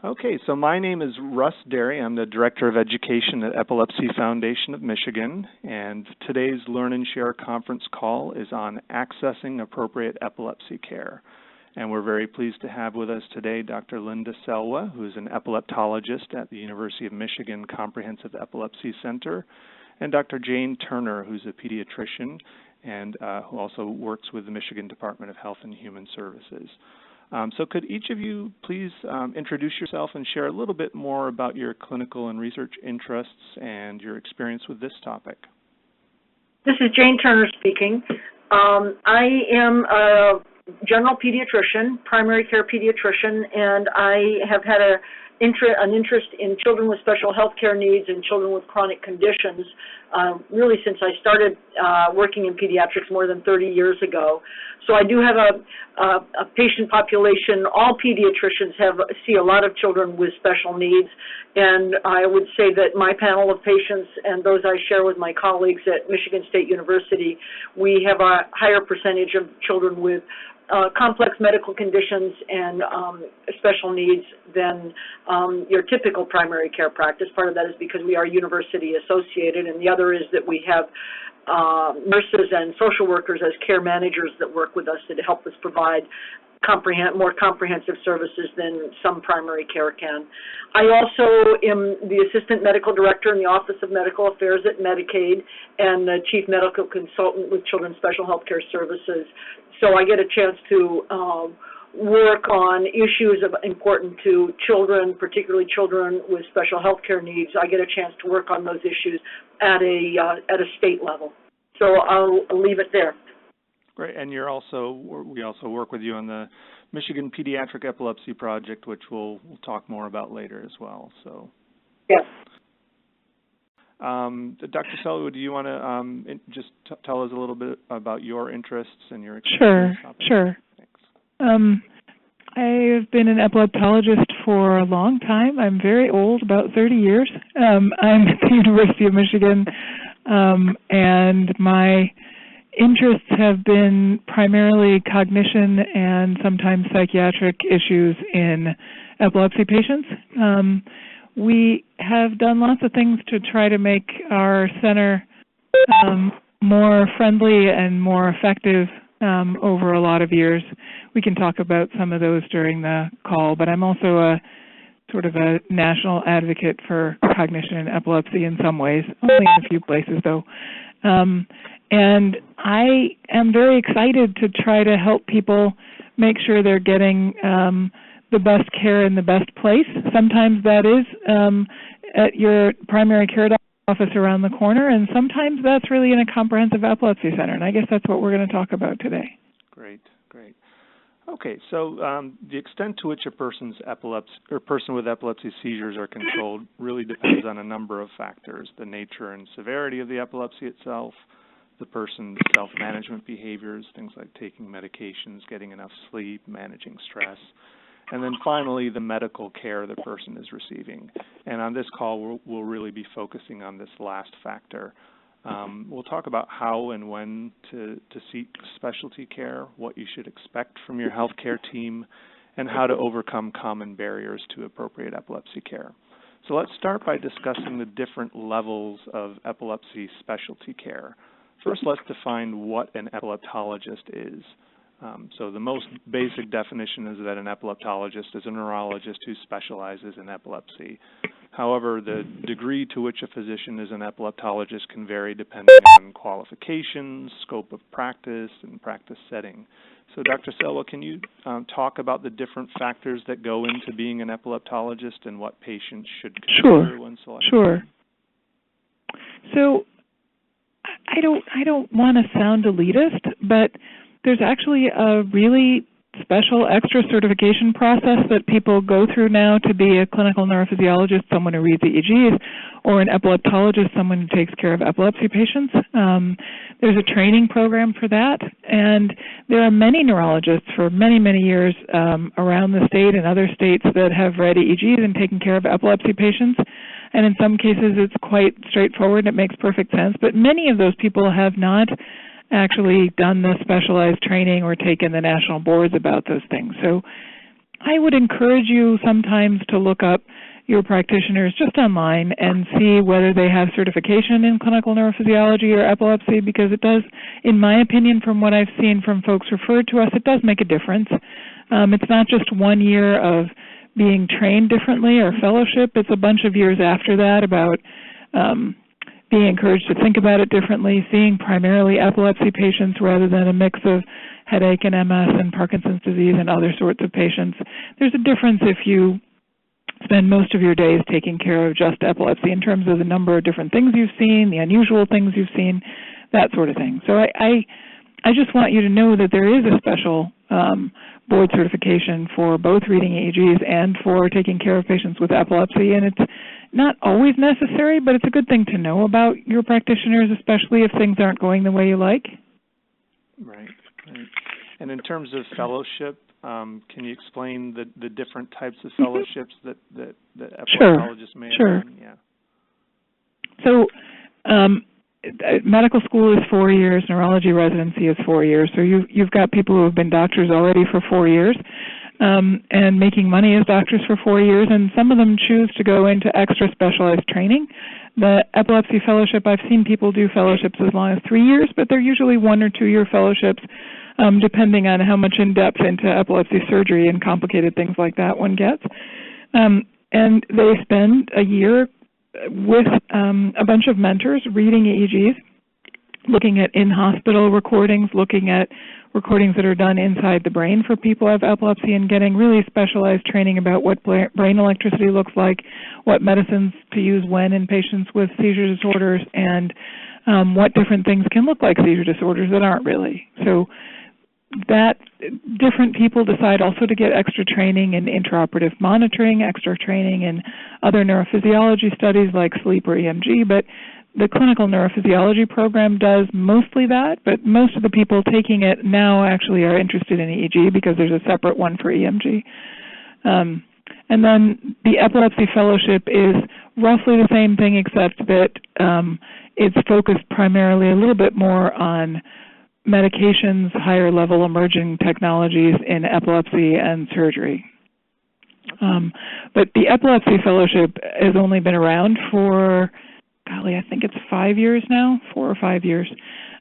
Okay, so my name is Russ Derry. I'm the Director of Education at Epilepsy Foundation of Michigan, and today's Learn and Share conference call is on accessing appropriate epilepsy care. And we're very pleased to have with us today Dr. Linda Selwa, who is an epileptologist at the University of Michigan Comprehensive Epilepsy Center, and Dr. Jane Turner, who's a pediatrician and who also works with the Michigan Department of Health and Human Services. So could each of you please introduce yourself and share a little bit more about your clinical and research interests and your experience with this topic? This is Jane Turner speaking. I am a general pediatrician, primary care pediatrician, and I have had an interest in children with special health care needs and children with chronic conditions really since I started working in pediatrics more than 30 years ago. So I do have a patient population. All pediatricians see a lot of children with special needs, and I would say that my panel of patients and those I share with my colleagues at Michigan State University, we have a higher percentage of children with complex medical conditions and special needs than your typical primary care practice. Part of that is because we are university associated, and the other is that we have nurses and social workers as care managers that work with us to help us provide more comprehensive services than some primary care can. I also am the assistant medical director in the Office of Medical Affairs at Medicaid and the chief medical consultant with Children's Special Health Care Services. So I get a chance to work on issues important to children, particularly children with special health care needs. I get a chance to work on those issues at a state level. So I'll leave it there. Great, and we also work with you on the Michigan Pediatric Epilepsy Project, which we'll talk more about later as well. So. Yes. Dr. Selwa, do you want to just tell us a little bit about your interests and your experience? Sure. Thanks. I've been an epileptologist for a long time. I'm very old, about 30 years. I'm at the University of Michigan, and my interests have been primarily cognition and sometimes psychiatric issues in epilepsy patients. We have done lots of things to try to make our center more friendly and more effective over a lot of years. We can talk about some of those during the call, but I'm also a sort of a national advocate for cognition and epilepsy in some ways, only in a few places though. And I am very excited to try to help people make sure they're getting the best care in the best place. Sometimes that is at your primary care office around the corner, and sometimes that's really in a comprehensive epilepsy center, and I guess that's what we're going to talk about today. Great. Okay, so the extent to which a person with epilepsy seizures are controlled really depends on a number of factors: the nature and severity of the epilepsy itself, the person's self-management behaviors, things like taking medications, getting enough sleep, managing stress, and then finally the medical care the person is receiving. And on this call, we'll really be focusing on this last factor. We'll talk about how and when to seek specialty care, what you should expect from your healthcare team, and how to overcome common barriers to appropriate epilepsy care. So let's start by discussing the different levels of epilepsy specialty care. First, let's define what an epileptologist is. So the most basic definition is that an epileptologist is a neurologist who specializes in epilepsy. However, the degree to which a physician is an epileptologist can vary depending on qualifications, scope of practice, and practice setting. So Dr. Selwa, can you talk about the different factors that go into being an epileptologist and what patients should consider when selecting? Sure. So I don't want to sound elitist, but there's actually a really special extra certification process that people go through now to be a clinical neurophysiologist, someone who reads EEGs, or an epileptologist, someone who takes care of epilepsy patients. There's a training program for that, and there are many neurologists for many, many years around the state and other states that have read EEGs and taken care of epilepsy patients. And in some cases, it's quite straightforward and it makes perfect sense, but many of those people have not actually done the specialized training or taken the national boards about those things. So I would encourage you sometimes to look up your practitioners just online and see whether they have certification in clinical neurophysiology or epilepsy, because it does, in my opinion, from what I've seen from folks referred to us, it does make a difference. It's not just 1 year of being trained differently or fellowship. It's a bunch of years after that about being encouraged to think about it differently, seeing primarily epilepsy patients rather than a mix of headache and MS and Parkinson's disease and other sorts of patients. There's a difference if you spend most of your days taking care of just epilepsy in terms of the number of different things you've seen, the unusual things you've seen, that sort of thing. So I just want you to know that there is a special board certification for both reading EEGs and for taking care of patients with epilepsy, and it's not always necessary, but it's a good thing to know about your practitioners, especially if things aren't going the way you like. Right. And in terms of fellowship, can you explain the different types of fellowships that epileptologists may have done? Yeah. So medical school is 4 years, neurology residency is 4 years. So you've got people who have been doctors already for 4 years and making money as doctors for 4 years, and some of them choose to go into extra specialized training. The epilepsy fellowship, I've seen people do fellowships as long as 3 years, but they're usually 1 or 2 year fellowships, depending on how much in-depth into epilepsy surgery and complicated things like that one gets. And they spend a year with a bunch of mentors reading EEGs, looking at in-hospital recordings, looking at recordings that are done inside the brain for people who have epilepsy, and getting really specialized training about what brain electricity looks like, what medicines to use when in patients with seizure disorders, and what different things can look like seizure disorders that aren't really. So that different people decide also to get extra training in intraoperative monitoring, extra training in other neurophysiology studies like sleep or EMG, but the clinical neurophysiology program does mostly that, but most of the people taking it now actually are interested in EEG because there's a separate one for EMG. And then the epilepsy fellowship is roughly the same thing, except that it's focused primarily a little bit more on medications, higher level emerging technologies in epilepsy and surgery. But the epilepsy fellowship has only been around for, golly, I think it's 5 years now, 4 or 5 years.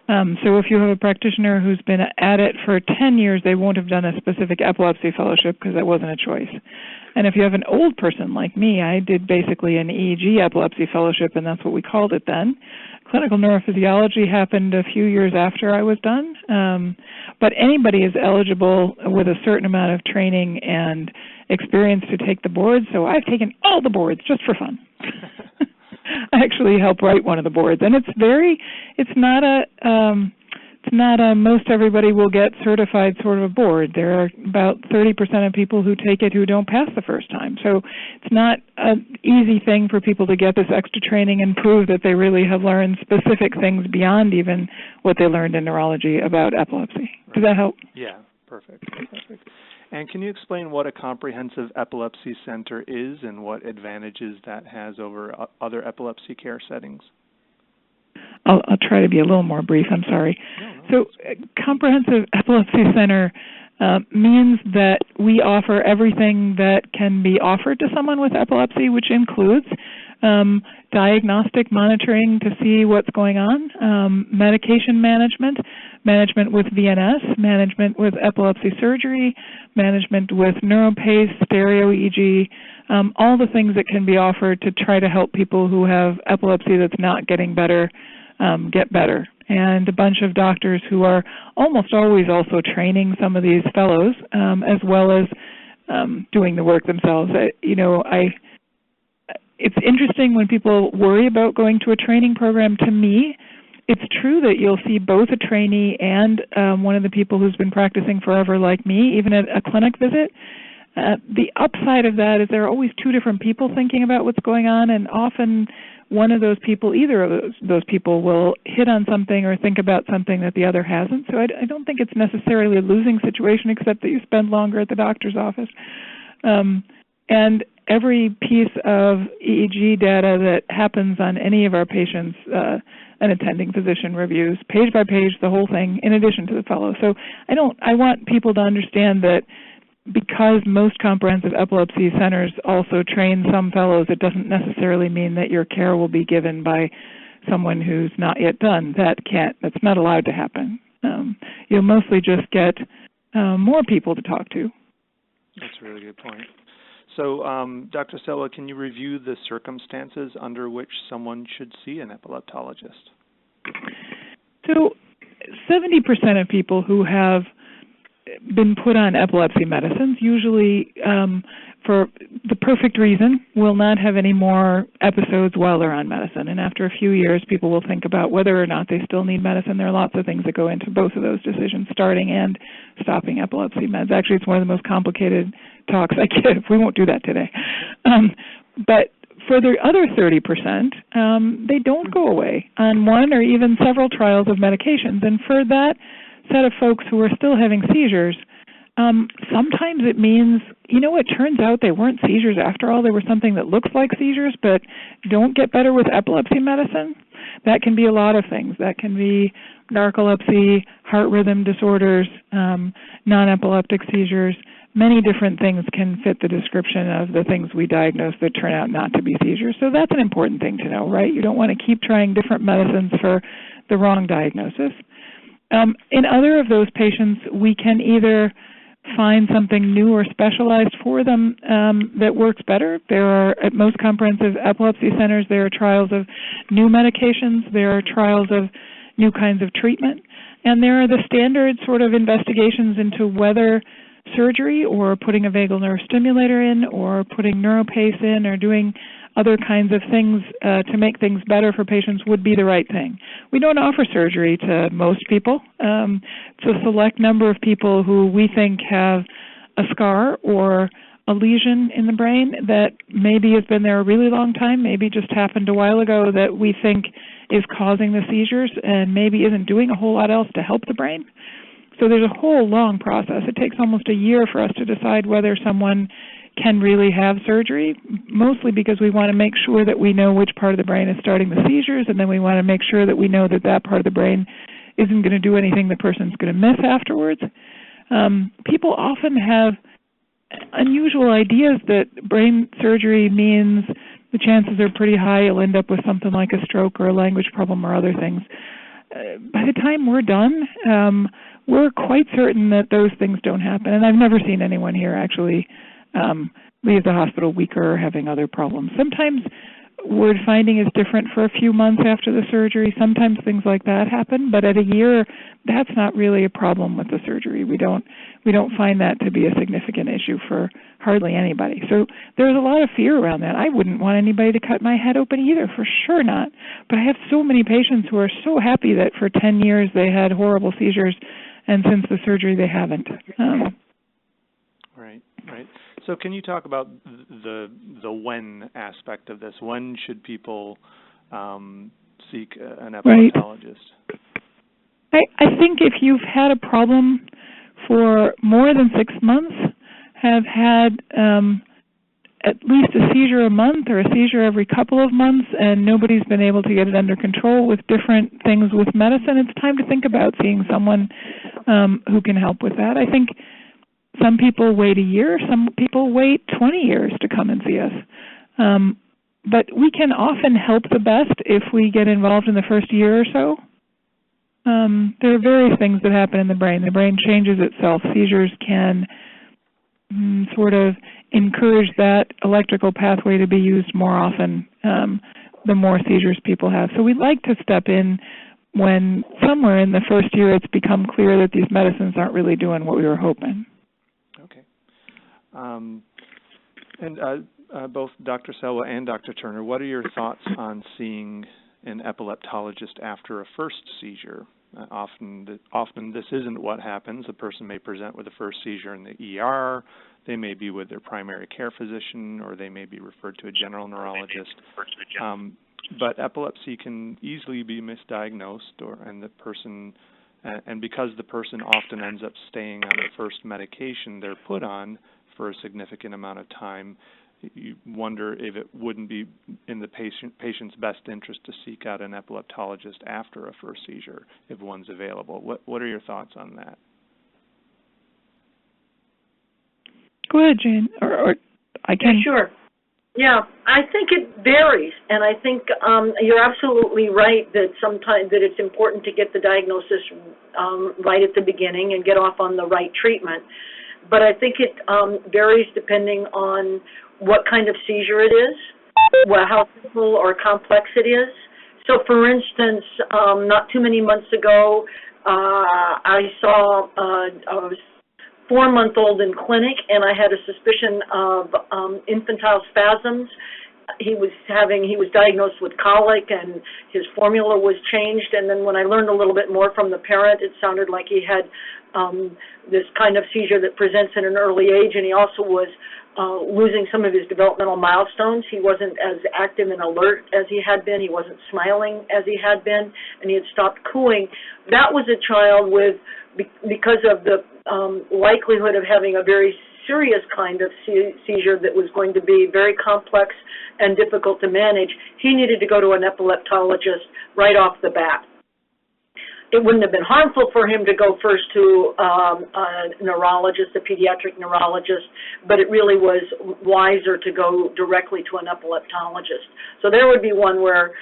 So if you have a practitioner who's been at it for 10 years, they won't have done a specific epilepsy fellowship because that wasn't a choice. And if you have an old person like me, I did basically an EEG epilepsy fellowship, and that's what we called it then. Clinical neurophysiology happened a few years after I was done, but anybody is eligible with a certain amount of training and experience to take the boards, so I've taken all the boards just for fun. I actually help write one of the boards, and it's not a most everybody will get certified sort of a board. There are about 30% of people who take it who don't pass the first time. So it's not an easy thing for people to get this extra training and prove that they really have learned specific things beyond even what they learned in neurology about epilepsy. Right. Does that help? Yeah, perfect. And can you explain what a comprehensive epilepsy center is and what advantages that has over other epilepsy care settings? I'll try to be a little more brief, I'm sorry. So comprehensive epilepsy center means that we offer everything that can be offered to someone with epilepsy, which includes diagnostic monitoring to see what's going on, medication management, management with VNS, management with epilepsy surgery, management with neuropace, stereo EEG, all the things that can be offered to try to help people who have epilepsy that's not getting better get better. And a bunch of doctors who are almost always also training some of these fellows as well as doing the work themselves. It's interesting when people worry about going to a training program. To me, it's true that you'll see both a trainee and one of the people who's been practicing forever like me, even at a clinic visit. The upside of that is there are always two different people thinking about what's going on, and often one of those people, either of those people, will hit on something or think about something that the other hasn't. So I don't think it's necessarily a losing situation, except that you spend longer at the doctor's office. And every piece of EEG data that happens on any of our patients, an attending physician reviews, page by page, the whole thing, in addition to the fellow. So I want people to understand that because most comprehensive epilepsy centers also train some fellows, it doesn't necessarily mean that your care will be given by someone who's not yet done. That's not allowed to happen. You'll mostly just get more people to talk to. That's a really good point. So, Dr. Selwa, can you review the circumstances under which someone should see an epileptologist? So, 70% of people who have been put on epilepsy medicines, usually for the perfect reason, will not have any more episodes while they're on medicine. And after a few years, people will think about whether or not they still need medicine. There are lots of things that go into both of those decisions, starting and stopping epilepsy meds. Actually, it's one of the most complicated talks I give. We won't do that today. But for the other 30%, they don't go away on one or even several trials of medications. And for that set of folks who are still having seizures, sometimes it means, it turns out they weren't seizures after all. They were something that looks like seizures but don't get better with epilepsy medicine. That can be a lot of things. That can be narcolepsy, heart rhythm disorders, non-epileptic seizures. Many different things can fit the description of the things we diagnose that turn out not to be seizures. So that's an important thing to know, right? You don't want to keep trying different medicines for the wrong diagnosis. In other of those patients, we can either find something new or specialized for them that works better. There are, at most comprehensive epilepsy centers, there are trials of new medications, there are trials of new kinds of treatment, and there are the standard sort of investigations into whether surgery or putting a vagal nerve stimulator in or putting neuropace in or doing other kinds of things to make things better for patients would be the right thing. We don't offer surgery to most people. It's a select number of people who we think have a scar or a lesion in the brain that maybe has been there a really long time, maybe just happened a while ago, that we think is causing the seizures and maybe isn't doing a whole lot else to help the brain. So there's a whole long process. It takes almost a year for us to decide whether someone can really have surgery, mostly because we want to make sure that we know which part of the brain is starting the seizures, and then we want to make sure that we know that that part of the brain isn't going to do anything the person's going to miss afterwards. People often have unusual ideas that brain surgery means the chances are pretty high you'll end up with something like a stroke or a language problem or other things. By the time we're done, we're quite certain that those things don't happen. And I've never seen anyone here actually leave the hospital weaker or having other problems. Sometimes word finding is different for a few months after the surgery. Sometimes things like that happen, but at a year, that's not really a problem with the surgery. We don't find that to be a significant issue for hardly anybody. So there's a lot of fear around that. I wouldn't want anybody to cut my head open either, for sure not. But I have so many patients who are so happy that for 10 years they had horrible seizures, and since the surgery they haven't. Right. So can you talk about the when aspect of this? When should people seek an epileptologist? Right. I think if you've had a problem for more than 6 months, have had at least a seizure a month or a seizure every couple of months, and nobody's been able to get it under control with different things with medicine, it's time to think about seeing someone who can help with that. I think some people wait a year, some people wait 20 years to come and see us. But we can often help the best if we get involved in the first year or so. There are various things that happen in the brain. The brain changes itself. Seizures can sort of encourage that electrical pathway to be used more often the more seizures people have. So we'd like to step in when somewhere in the first year it's become clear that these medicines aren't really doing what we were hoping. Okay. Both Dr. Selwa and Dr. Turner, what are your thoughts on seeing an epileptologist after a first seizure? Often this isn't what happens. The person may present with a first seizure in the ER, they may be with their primary care physician, or they may be referred to a general neurologist. But epilepsy can easily be misdiagnosed, and because the person often ends up staying on the first medication they're put on for a significant amount of time, you wonder if it wouldn't be in the patient's best interest to seek out an epileptologist after a first seizure if one's available. What are your thoughts on that? Go ahead, Jane, or I can. Sure. Yeah, I think it varies, and I think you're absolutely right that sometimes that it's important to get the diagnosis right at the beginning and get off on the right treatment. But I think it varies depending on what kind of seizure it is, how simple or complex it is. So, for instance, not too many months ago, I saw a 4-month-old in clinic, and I had a suspicion of infantile spasms. He was diagnosed with colic, and his formula was changed. And then when I learned a little bit more from the parent, it sounded like he had this kind of seizure that presents at an early age, and he also was losing some of his developmental milestones. He wasn't as active and alert as he had been. He wasn't smiling as he had been, and he had stopped cooing. That was a child with, because of the likelihood of having a very serious kind of seizure that was going to be very complex and difficult to manage, he needed to go to an epileptologist right off the bat. It wouldn't have been harmful for him to go first to a neurologist, a pediatric neurologist, but it really was wiser to go directly to an epileptologist. So there would be one where,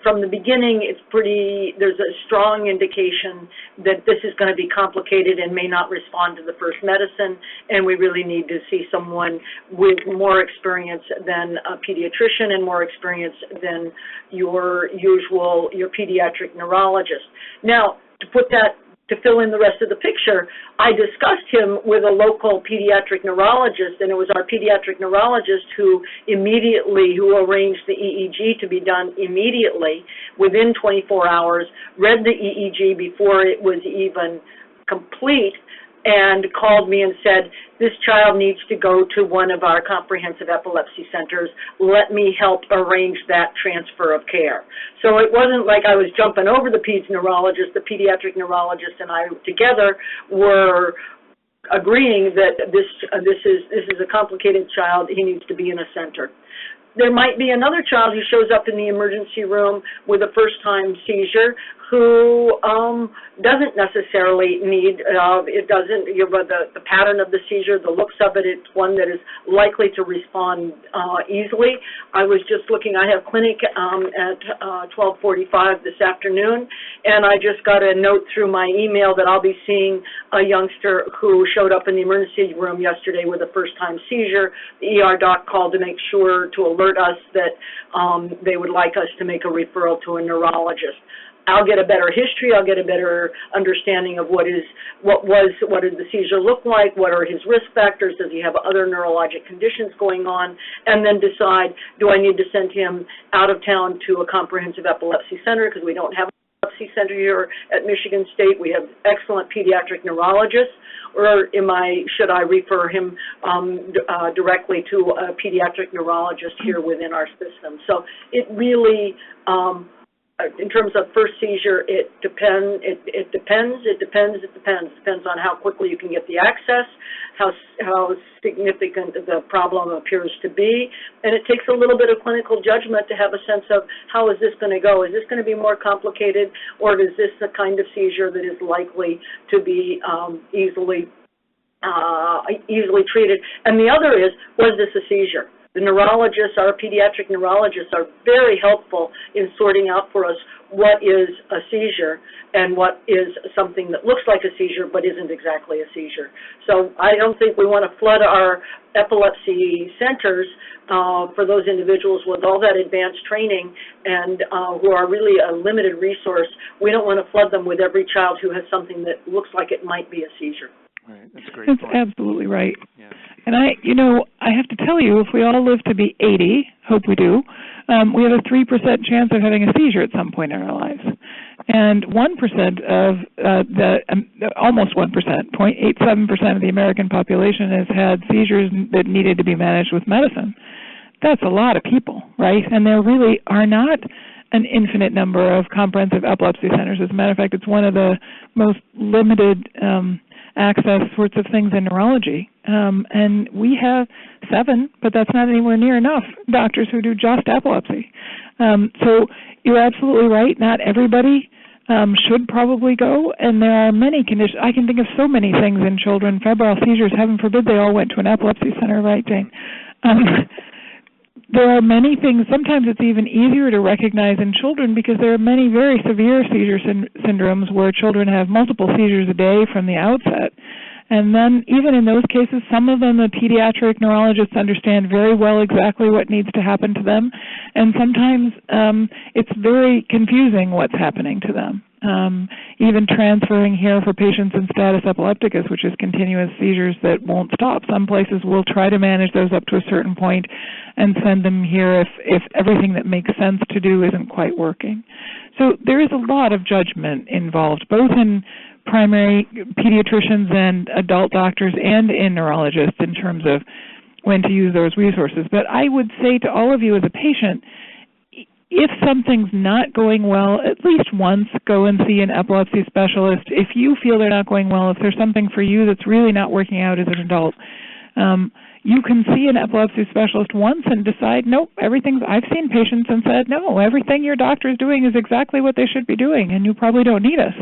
from the beginning, there's a strong indication that this is going to be complicated and may not respond to the first medicine, and we really need to see someone with more experience than a pediatrician and more experience than your pediatric neurologist. Now, to fill in the rest of the picture, I discussed him with a local pediatric neurologist, and it was our pediatric neurologist who arranged the EEG to be done immediately, within 24 hours, read the EEG before it was even complete, and called me and said, this child needs to go to one of our comprehensive epilepsy centers. Let me help arrange that transfer of care. So it wasn't like I was jumping over the pediatric neurologist and I together were agreeing that this is a complicated child. He needs to be in a center. There might be another child who shows up in the emergency room with a first-time seizure who doesn't necessarily need, the pattern of the seizure, the looks of it, it's one that is likely to respond easily. I was just looking, I have clinic at 12:45 this afternoon, and I just got a note through my email that I'll be seeing a youngster who showed up in the emergency room yesterday with a first-time seizure. The ER doc called to make sure to alert us that they would like us to make a referral to a neurologist. I'll get a better history. I'll get a better understanding of what did the seizure look like, what are his risk factors, does he have other neurologic conditions going on, and then decide, do I need to send him out of town to a comprehensive epilepsy center, because we don't have an epilepsy center here at Michigan State. We have excellent pediatric neurologists, or should I refer him directly to a pediatric neurologist here within our system? So it really, in terms of first seizure, it depends. It depends on how quickly you can get the access, how significant the problem appears to be, and it takes a little bit of clinical judgment to have a sense of how is this going to go. Is this going to be more complicated, or is this the kind of seizure that is likely to be easily treated? And the other is, was this a seizure? The neurologists, our pediatric neurologists, are very helpful in sorting out for us what is a seizure and what is something that looks like a seizure but isn't exactly a seizure. So I don't think we want to flood our epilepsy centers for those individuals with all that advanced training and who are really a limited resource. We don't want to flood them with every child who has something that looks like it might be a seizure. Right, that's a great point. That's absolutely right. Yeah. And I have to tell you, if we all live to be 80, hope we do, we have a 3% chance of having a seizure at some point in our lives. And 1% of almost 1%, 0.87% of the American population has had seizures that needed to be managed with medicine. That's a lot of people, right? And there really are not an infinite number of comprehensive epilepsy centers. As a matter of fact, it's one of the most limited access sorts of things in neurology. And we have 7, but that's not anywhere near enough doctors who do just epilepsy. So you're absolutely right. Not everybody should probably go, and there are many conditions. I can think of so many things in children. Febrile seizures, heaven forbid they all went to an epilepsy center, right, Jane? There are many things. Sometimes it's even easier to recognize in children because there are many very severe seizure syndromes where children have multiple seizures a day from the outset. And then even in those cases, some of them the pediatric neurologists understand very well exactly what needs to happen to them. And sometimes it's very confusing what's happening to them. Even transferring here for patients in status epilepticus, which is continuous seizures that won't stop. Some places will try to manage those up to a certain point and send them here if everything that makes sense to do isn't quite working. So there is a lot of judgment involved, both in primary pediatricians and adult doctors and in neurologists in terms of when to use those resources. But I would say to all of you as a patient, if something's not going well, at least once go and see an epilepsy specialist. If you feel they're not going well, if there's something for you that's really not working out as an adult, you can see an epilepsy specialist once and decide, nope, I've seen patients and said, no, everything your doctor is doing is exactly what they should be doing, and you probably don't need us.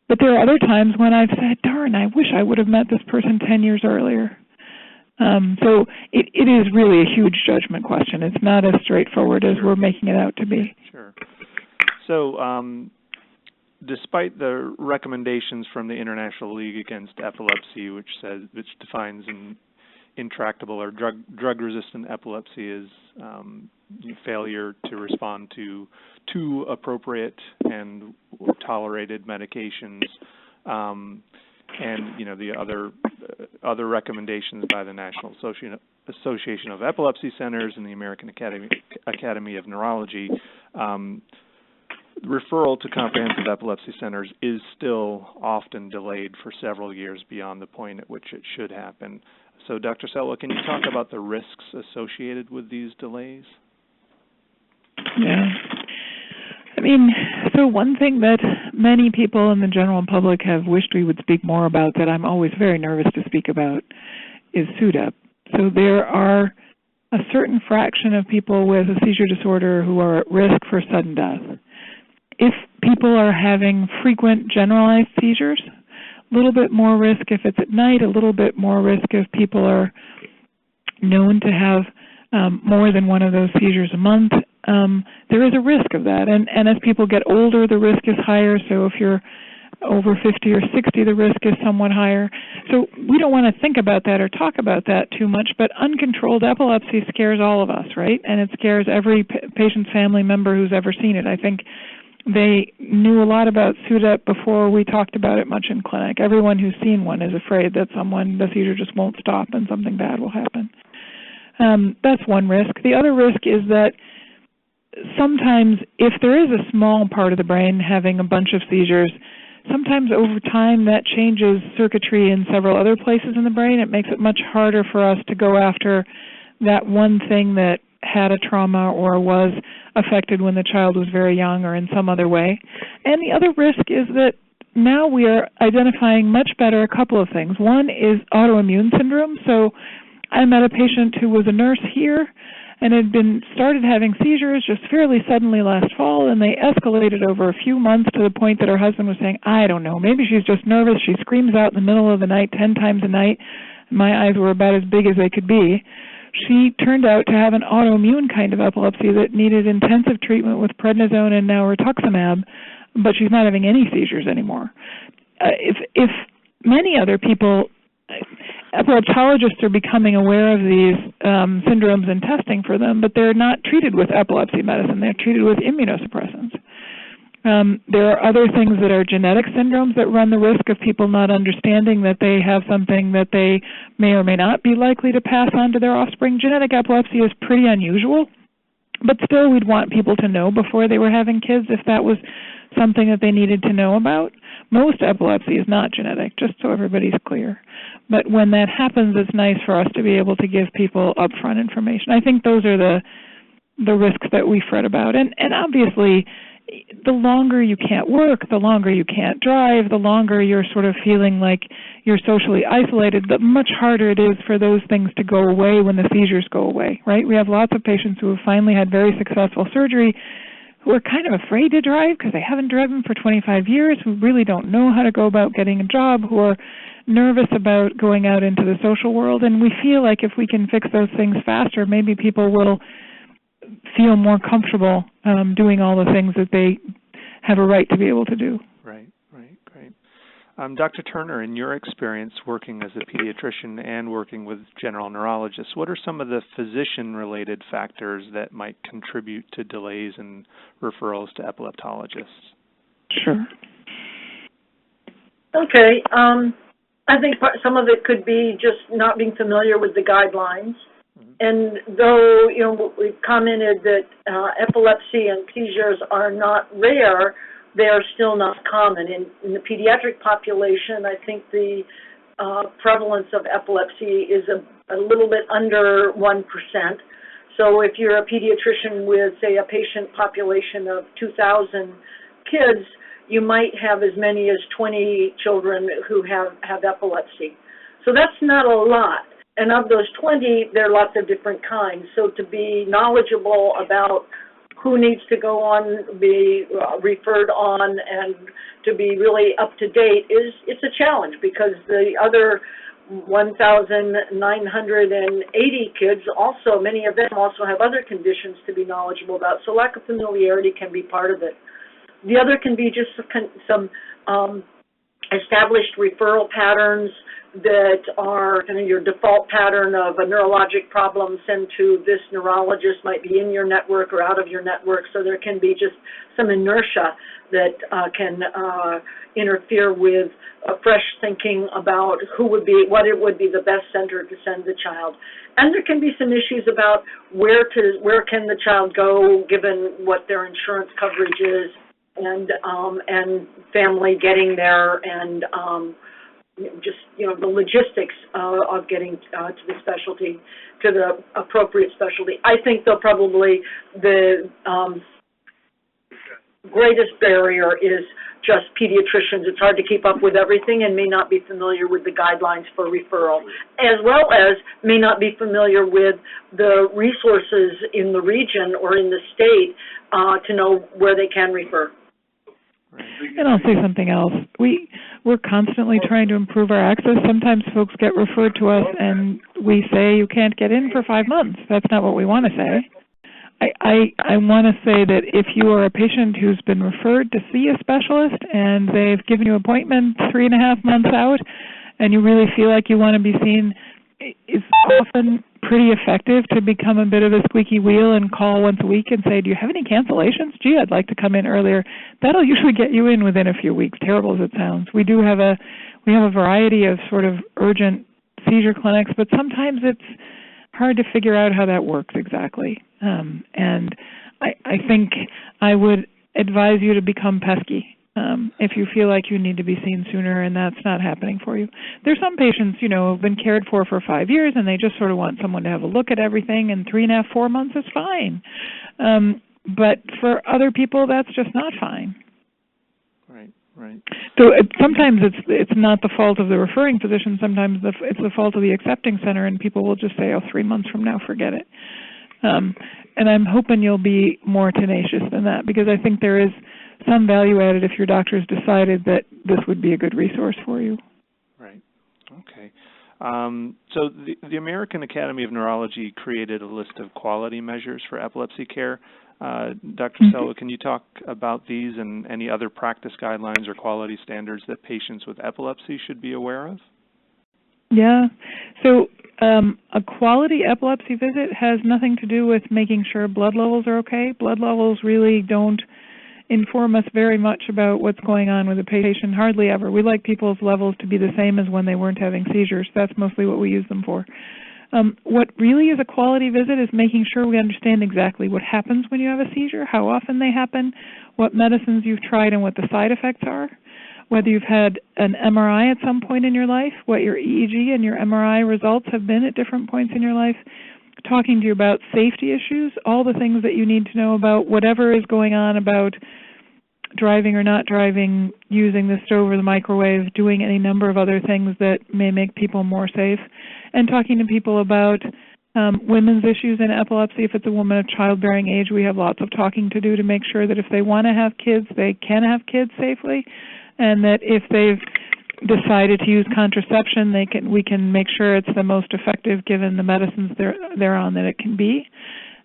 But there are other times when I've said, darn, I wish I would have met this person 10 years earlier. So it is really a huge judgment question. It's not as straightforward as we're making it out to be. Sure. So despite the recommendations from the International League Against Epilepsy, which defines an intractable or drug-resistant epilepsy as failure to respond to two appropriate and tolerated medications, and the other recommendations by the National Association of Epilepsy Centers and the American Academy of Neurology, referral to comprehensive epilepsy centers is still often delayed for several years beyond the point at which it should happen. So, Dr. Selwa, can you talk about the risks associated with these delays? Yeah. So one thing that many people in the general public have wished we would speak more about that I'm always very nervous to speak about is SUDEP. So there are a certain fraction of people with a seizure disorder who are at risk for sudden death. If people are having frequent generalized seizures, a little bit more risk if it's at night, a little bit more risk if people are known to have more than one of those seizures a month. There is a risk of that, and as people get older, the risk is higher. So if you're over 50 or 60, the risk is somewhat higher. So we don't want to think about that or talk about that too much, but uncontrolled epilepsy scares all of us, right? And it scares every patient's family member who's ever seen it. I think they knew a lot about SUDEP before we talked about it much in clinic. Everyone who's seen one is afraid that the seizure just won't stop and something bad will happen. That's one risk. The other risk is that sometimes if there is a small part of the brain having a bunch of seizures, sometimes over time that changes circuitry in several other places in the brain. It makes it much harder for us to go after that one thing that had a trauma or was affected when the child was very young or in some other way. And the other risk is that now we are identifying much better a couple of things. One is autoimmune syndrome. So I met a patient who was a nurse here and had started having seizures just fairly suddenly last fall, and they escalated over a few months to the point that her husband was saying, I don't know, maybe she's just nervous. She screams out in the middle of the night 10 times a night. My eyes were about as big as they could be. She turned out to have an autoimmune kind of epilepsy that needed intensive treatment with prednisone and now rituximab, but she's not having any seizures anymore. If many other people, epileptologists are becoming aware of these syndromes and testing for them, but they're not treated with epilepsy medicine. They're treated with immunosuppressants. There are other things that are genetic syndromes that run the risk of people not understanding that they have something that they may or may not be likely to pass on to their offspring. Genetic epilepsy is pretty unusual, but still we'd want people to know before they were having kids if that was something that they needed to know about. Most epilepsy is not genetic, just so everybody's clear. But when that happens, it's nice for us to be able to give people upfront information. I think those are the risks that we fret about. And obviously, the longer you can't work, the longer you can't drive, the longer you're sort of feeling like you're socially isolated, the much harder it is for those things to go away when the seizures go away, right? We have lots of patients who have finally had very successful surgery who are kind of afraid to drive because they haven't driven for 25 years, who really don't know how to go about getting a job, who are nervous about going out into the social world. And we feel like if we can fix those things faster, maybe people will feel more comfortable doing all the things that they have a right to be able to do. Right, great. Dr. Turner, in your experience working as a pediatrician and working with general neurologists, what are some of the physician-related factors that might contribute to delays in referrals to epileptologists? Sure. Okay. I think some of it could be just not being familiar with the guidelines. And though, we've commented that epilepsy and seizures are not rare, they are still not common. In the pediatric population, I think the prevalence of epilepsy is a little bit under 1%. So if you're a pediatrician with, say, a patient population of 2,000 kids, you might have as many as 20 children who have epilepsy. So that's not a lot. And of those 20, there are lots of different kinds. So to be knowledgeable about who needs to go on, be referred on, and to be really up to date it's a challenge, because the other 1,980 kids also, many of them also have other conditions to be knowledgeable about. So lack of familiarity can be part of it. The other can be just some established referral patterns that are kind of your default pattern of a neurologic problem sent to this neurologist, might be in your network or out of your network. So there can be just some inertia that can interfere with fresh thinking about what it would be the best center to send the child. And there can be some issues about where can the child go given what their insurance coverage is, and family getting there, and just the logistics of getting to the specialty, to the appropriate specialty. I think though probably the greatest barrier is just pediatricians. It's hard to keep up with everything and may not be familiar with the guidelines for referral, as well as may not be familiar with the resources in the region or in the state to know where they can refer. And I'll say something else. We're constantly trying to improve our access. Sometimes folks get referred to us and we say you can't get in for 5 months. That's not what we want to say. I want to say that if you are a patient who's been referred to see a specialist and they've given you an appointment 3.5 months out and you really feel like you want to be seen, it's often pretty effective to become a bit of a squeaky wheel and call once a week and say, do you have any cancellations? Gee, I'd like to come in earlier. That'll usually get you in within a few weeks, terrible as it sounds. We have a variety of sort of urgent seizure clinics, but sometimes it's hard to figure out how that works exactly. And I think I would advise you to become pesky if you feel like you need to be seen sooner and that's not happening for you. There's some patients, who've been cared for 5 years and they just sort of want someone to have a look at everything, and 3.5, 4 months is fine. But for other people, that's just not fine. Right. So sometimes it's not the fault of the referring physician. Sometimes it's the fault of the accepting center, and people will just say, 3 months from now, forget it. And I'm hoping you'll be more tenacious than that, because I think there is some value added if your doctor's decided that this would be a good resource for you. Right. Okay. So the American Academy of Neurology created a list of quality measures for epilepsy care. Dr. Selwa, can you talk about these and any other practice guidelines or quality standards that patients with epilepsy should be aware of? Yeah. So a quality epilepsy visit has nothing to do with making sure blood levels are okay. Blood levels really don't inform us very much about what's going on with the patient, hardly ever. We like people's levels to be the same as when they weren't having seizures. That's mostly what we use them for. What really is a quality visit is making sure we understand exactly what happens when you have a seizure, how often they happen, what medicines you've tried and what the side effects are, whether you've had an MRI at some point in your life, what your EEG and your MRI results have been at different points in your life, talking to you about safety issues, all the things that you need to know about whatever is going on about driving or not driving, using the stove or the microwave, doing any number of other things that may make people more safe, and talking to people about women's issues in epilepsy. If it's a woman of childbearing age, we have lots of talking to do to make sure that if they want to have kids, they can have kids safely, and that if they've decided to use contraception, we can make sure it's the most effective given the medicines they're on that it can be.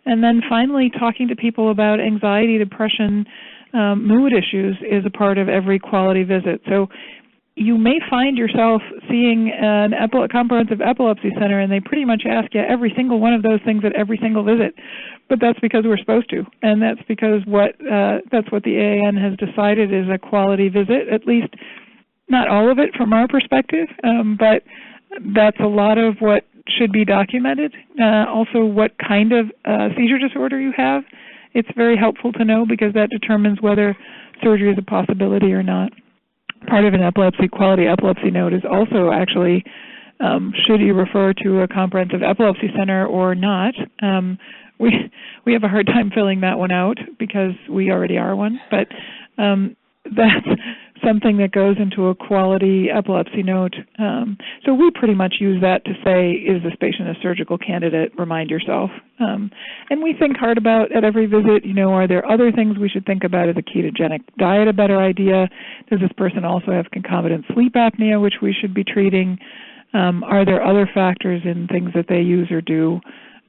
And then finally, talking to people about anxiety, depression, mood issues is a part of every quality visit. So you may find yourself seeing a comprehensive epilepsy center, and they pretty much ask you every single one of those things at every single visit. But that's because we're supposed to, and that's because that's what the AAN has decided is a quality visit, at least not all of it from our perspective, but that's a lot of what should be documented. Also, what kind of seizure disorder you have. It's very helpful to know because that determines whether surgery is a possibility or not. Part of an quality epilepsy note is also actually should you refer to a comprehensive epilepsy center or not. We have a hard time filling that one out because we already are one, but that's something that goes into a quality epilepsy note. So we pretty much use that to say, is this patient a surgical candidate? Remind yourself. And we think hard about at every visit, are there other things we should think about? Is a ketogenic diet a better idea? Does this person also have concomitant sleep apnea, which we should be treating? Are there other factors in things that they use or do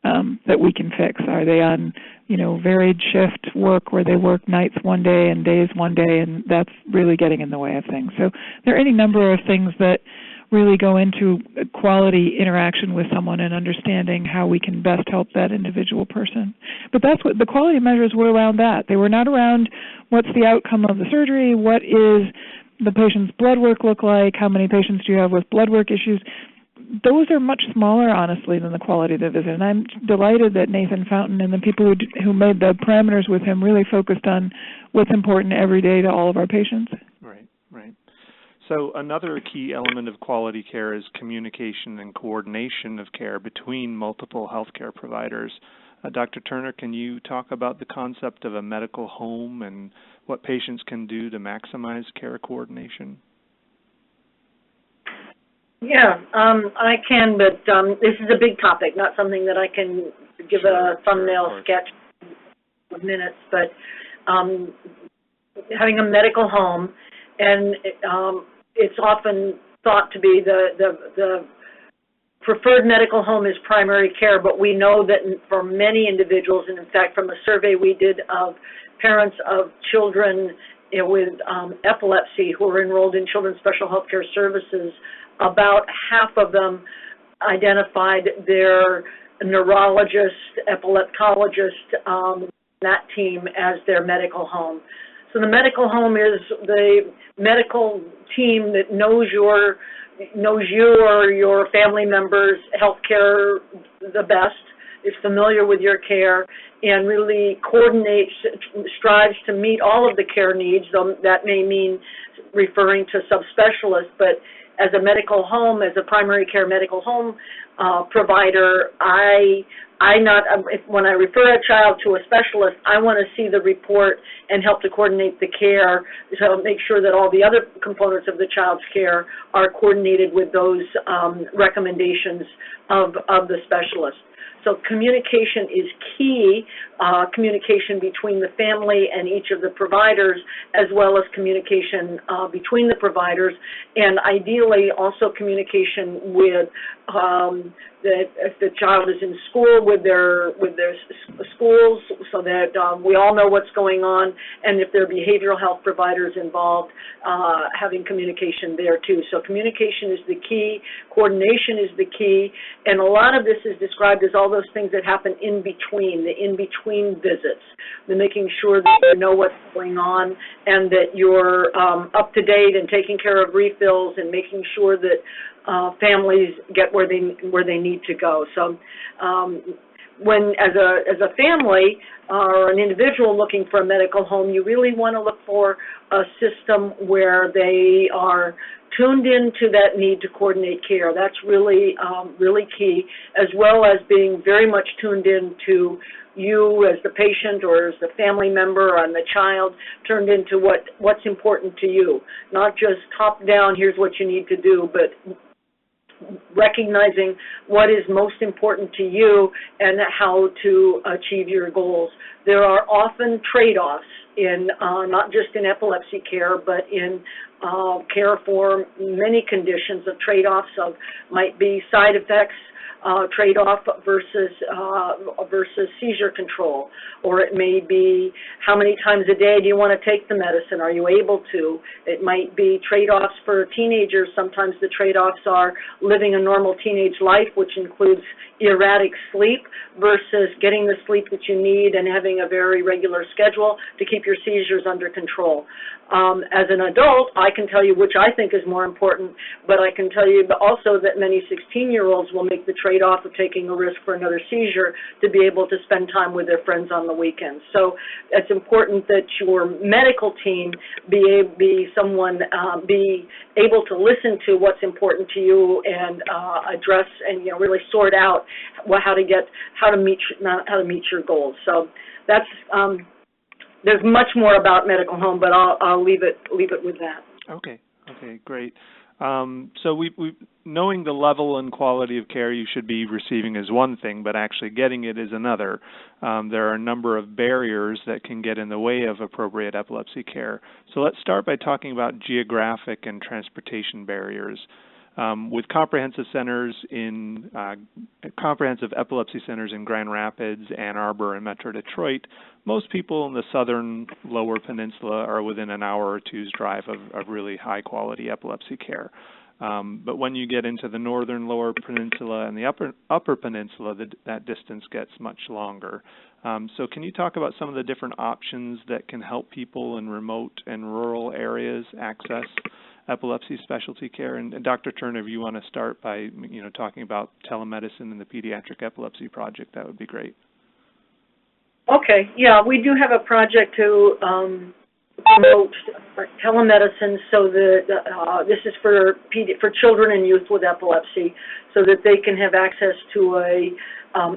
that we can fix? Are they on, varied shift work where they work nights one day and days one day, and that's really getting in the way of things. So there are any number of things that really go into quality interaction with someone and understanding how we can best help that individual person. But that's what the quality measures were around that. They were not around what's the outcome of the surgery, what is the patient's blood work look like, how many patients do you have with blood work issues. Those are much smaller, honestly, than the quality of the visit. And I'm delighted that Nathan Fountain and the people who made the parameters with him really focused on what's important every day to all of our patients. Right. So another key element of quality care is communication and coordination of care between multiple healthcare providers. Dr. Turner, can you talk about the concept of a medical home and what patients can do to maximize care coordination? Yeah, I can, but this is a big topic, not something that I can give a thumbnail sketch of minutes, but having a medical home, and it's often thought to be the preferred medical home is primary care, but we know that for many individuals, and in fact from a survey we did of parents of children with epilepsy who are enrolled in Children's Special Health Care Services, about half of them identified their neurologist, epileptologist, that team as their medical home. So the medical home is the medical team that knows you or your family members' health care the best, is familiar with your care, and really coordinates, strives to meet all of the care needs, though that may mean referring to subspecialists, but as a medical home, as a primary care medical home provider, when I refer a child to a specialist, I want to see the report and help to coordinate the care, so make sure that all the other components of the child's care are coordinated with those recommendations of the specialist. So communication is key, communication between the family and each of the providers, as well as communication between the providers, and ideally also communication with if the child is in school with their schools, so that we all know what's going on, and if there are behavioral health providers involved, having communication there too. So communication is the key, coordination is the key, and a lot of this is described as all those things that happen in between, the in-between visits, the making sure that you know what's going on and that you're up to date and taking care of refills and making sure that families get where they need to go. So when as a family or an individual looking for a medical home, you really want to look for a system where they are tuned into that need to coordinate care. That's really really key, as well as being very much tuned into you as the patient or as the family member and the child, turned into what's important to you. Not just top down, here's what you need to do, but recognizing what is most important to you and how to achieve your goals. There are often trade-offs in not just in epilepsy care, but in care for many conditions. Of trade-offs of might be side effects, trade-off versus seizure control, or it may be how many times a day do you want to take the medicine? Are you able to? It might be trade-offs for teenagers. Sometimes the trade-offs are living a normal teenage life, which includes erratic sleep versus getting the sleep that you need and having a very regular schedule to keep your seizures under control. As an adult, I can tell you which I think is more important, but I can tell you also that many 16-year-olds will make the trade-off of taking a risk for another seizure to be able to spend time with their friends on the weekends. So it's important that your medical team be able to listen to what's important to you and address and really sort out how to meet your goals. So that's there's much more about medical home, but I'll leave it with that. Okay, great. So we knowing the level and quality of care you should be receiving is one thing, but actually getting it is another. There are a number of barriers that can get in the way of appropriate epilepsy care. So let's start by talking about geographic and transportation barriers. With comprehensive epilepsy centers in Grand Rapids, Ann Arbor, and Metro Detroit, most people in the southern Lower Peninsula are within an hour or two's drive of really high-quality epilepsy care. But when you get into the northern Lower Peninsula and the upper Peninsula, that distance gets much longer. So can you talk about some of the different options that can help people in remote and rural areas access epilepsy specialty care? And Dr. Turner, if you want to start by talking about telemedicine and the Pediatric Epilepsy Project, that would be great. Okay, yeah, we do have a project to promote telemedicine, so that this is for children and youth with epilepsy, so that they can have access to a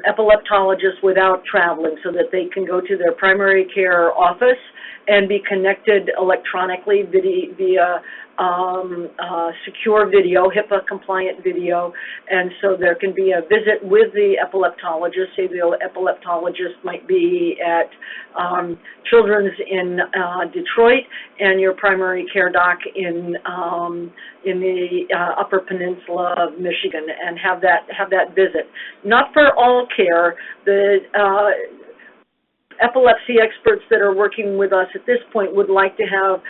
epileptologist without traveling, so that they can go to their primary care office and be connected electronically via secure video, HIPAA-compliant video, and so there can be a visit with the epileptologist. Say the epileptologist might be at Children's in Detroit, and your primary care doc in the Upper Peninsula of Michigan, and have that visit. Not for all care. The epilepsy experts that are working with us at this point would like to have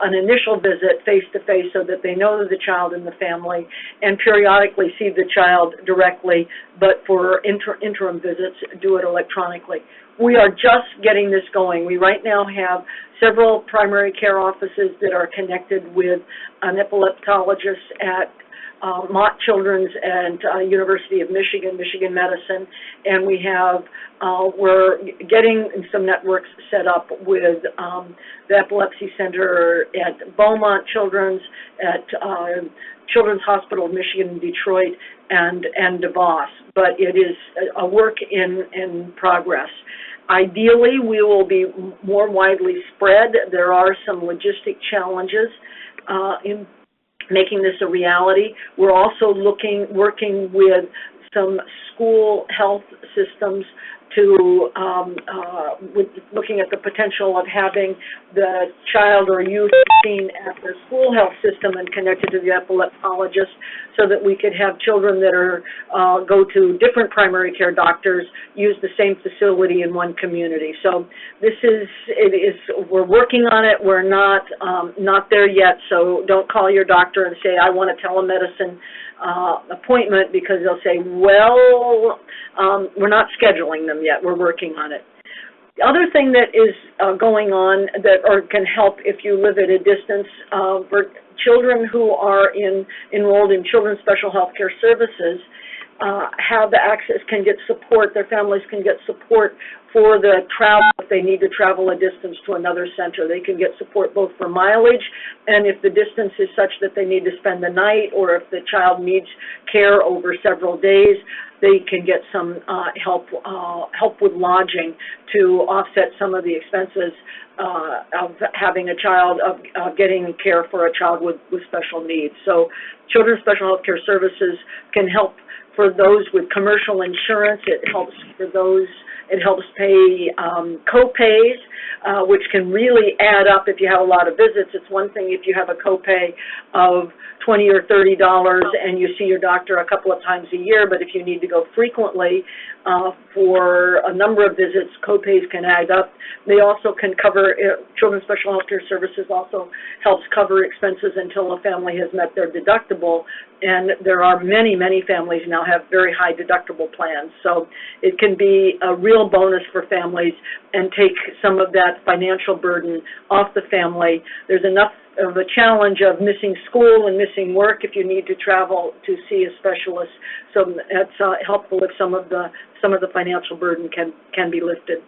an initial visit face-to-face so that they know the child and the family, and periodically see the child directly, but for interim visits, do it electronically. We are just getting this going. We right now have several primary care offices that are connected with an epileptologist at Mott Children's and University of Michigan Medicine, and we have we're getting some networks set up with the Epilepsy Center at Beaumont Children's, at Children's Hospital of Michigan, Detroit, and DeVos. But it is a work in progress. Ideally, we will be more widely spread. There are some logistic challenges in making this a reality. We're also working with some school health systems to looking at the potential of having the child or youth seen at the school health system and connected to the epileptologist, so that we could have children that are go to different primary care doctors use the same facility in one community. So we're working on it. We're not there yet. So don't call your doctor and say, I want a telemedicine appointment, because they'll say, well, we're not scheduling them yet. We're working on it. The other thing that is going on or can help if you live at a distance, for children who are enrolled in Children's Special Health Care Services, have the access, can get support, their families can get support for the travel they need to travel a distance to another center. They can get support both for mileage, and if the distance is such that they need to spend the night, or if the child needs care over several days, they can get some help with lodging to offset some of the expenses of having a child, of getting care for a child with special needs. So Children's Special Health Care Services can help for those with commercial insurance. It helps for those, it helps pay co-pays, which can really add up if you have a lot of visits. It's one thing if you have a copay of $20 or $30 and you see your doctor a couple of times a year, but if you need to go frequently for a number of visits, co-pays can add up. They also can cover, Children's Special Health Care Services also helps cover expenses until a family has met their deductible, and there are many, many families now have very high deductible plans. So it can be a real bonus for families and take some of that financial burden off the family. There's enough of a challenge of missing school and missing work if you need to travel to see a specialist. So that's helpful if some of the financial burden can be lifted.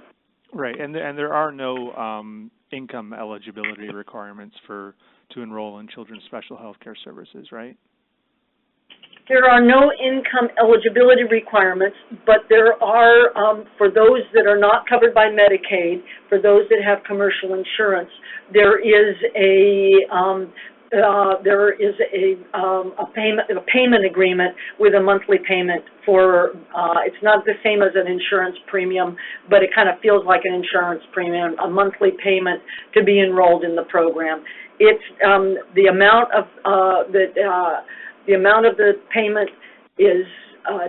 Right, and there are no income eligibility requirements to enroll in Children's Special Health Care Services, right? There are no income eligibility requirements, but there are, for those that are not covered by Medicaid, for those that have commercial insurance, there is a payment agreement with a monthly payment for, it's not the same as an insurance premium, but it kind of feels like an insurance premium, a monthly payment to be enrolled in the program. It's the amount of the amount of the payment is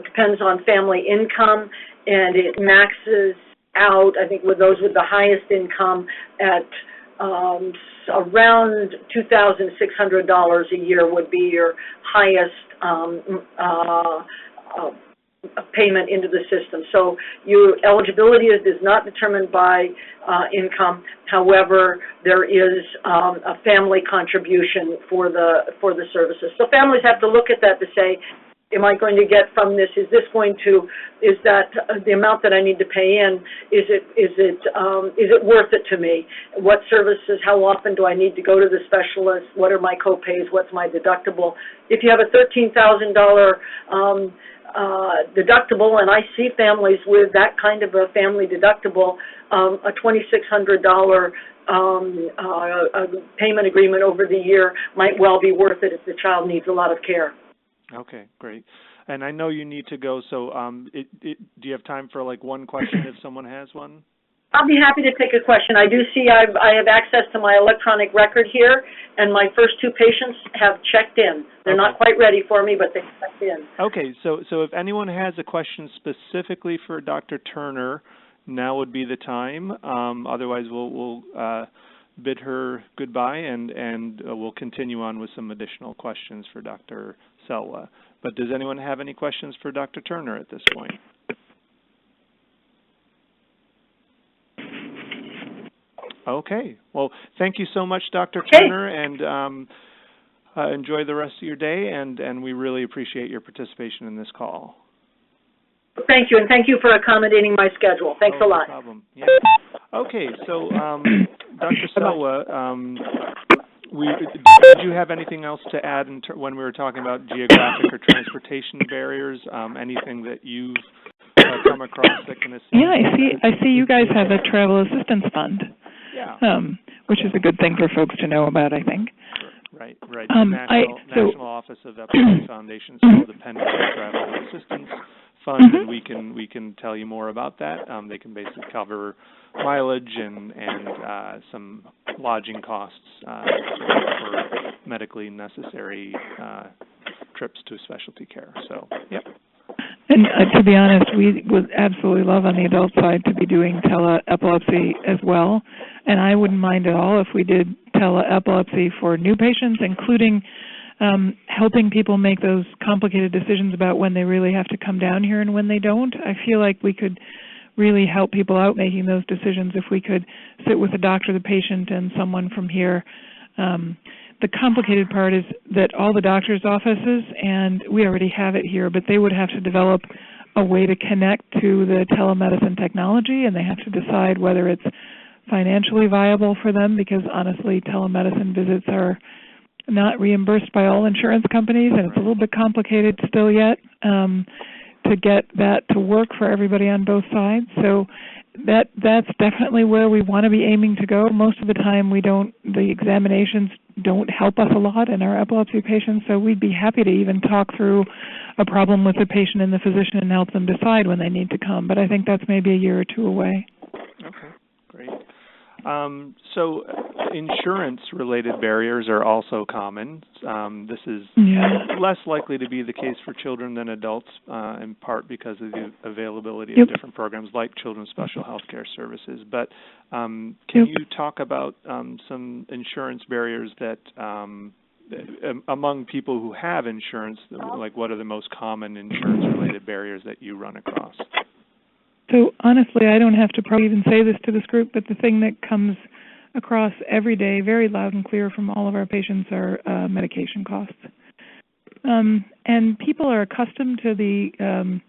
depends on family income, and it maxes out, I think, with those with the highest income at around $2,600 a year would be your highest payment into the system. So your eligibility is not determined by income. However, there is a family contribution for the services. So families have to look at that to say, am I going to get from this? Is that the amount that I need to pay in? Is it worth it to me? What services? How often do I need to go to the specialist? What are my co-pays? What's my deductible? If you have a $13,000 deductible, and I see families with that kind of a family deductible, a $2,600 payment agreement over the year might well be worth it if the child needs a lot of care. Okay, great. And I know you need to go, so do you have time for like one question if someone has one? I'll be happy to take a question. I do see I have access to my electronic record here, and my first two patients have checked in. They're not quite ready for me, but they checked in. Okay, so if anyone has a question specifically for Dr. Turner, now would be the time. Otherwise, we'll bid her goodbye, and we'll continue on with some additional questions for Dr. Selwa. But does anyone have any questions for Dr. Turner at this point? Okay. Well, thank you so much, Dr. Turner, and enjoy the rest of your day, and we really appreciate your participation in this call. Thank you, and thank you for accommodating my schedule. Thanks a lot. No problem. Yeah. Okay, so Dr. Selwa, did you have anything else to add when we were talking about geographic or transportation barriers? Anything that you've come across that can assist? Yeah, I see you guys have a travel assistance fund. Yeah. Which is a good thing for folks to know about, I think. Right. The National Office of Epilepsy Foundation is called the Pending Travel Assistance Fund, and we can tell you more about that. They can basically cover mileage and some lodging costs for medically necessary trips to specialty care. So, yep. And to be honest, we would absolutely love on the adult side to be doing tele-epilepsy as well. And I wouldn't mind at all if we did tele-epilepsy for new patients, including helping people make those complicated decisions about when they really have to come down here and when they don't. I feel like we could really help people out making those decisions if we could sit with the doctor, the patient, and someone from here. The complicated part is that all the doctor's offices, and we already have it here, but they would have to develop a way to connect to the telemedicine technology, and they have to decide whether it's financially viable for them, because honestly, telemedicine visits are not reimbursed by all insurance companies, and it's a little bit complicated still yet to get that to work for everybody on both sides. So that's definitely where we want to be aiming to go. Most of the time the examinations don't help us a lot in our epilepsy patients, so we'd be happy to even talk through a problem with the patient and the physician and help them decide when they need to come. But I think that's maybe a year or two away. Okay, great. So insurance-related barriers are also common. This is less likely to be the case for children than adults, in part because of the availability of different programs like Children's Special Health Care Services. But can you talk about some insurance barriers that, among people who have insurance, like what are the most common insurance-related barriers that you run across? So honestly, I don't have to probably even say this to this group, but the thing that comes across every day, very loud and clear from all of our patients, are medication costs. And people are accustomed to the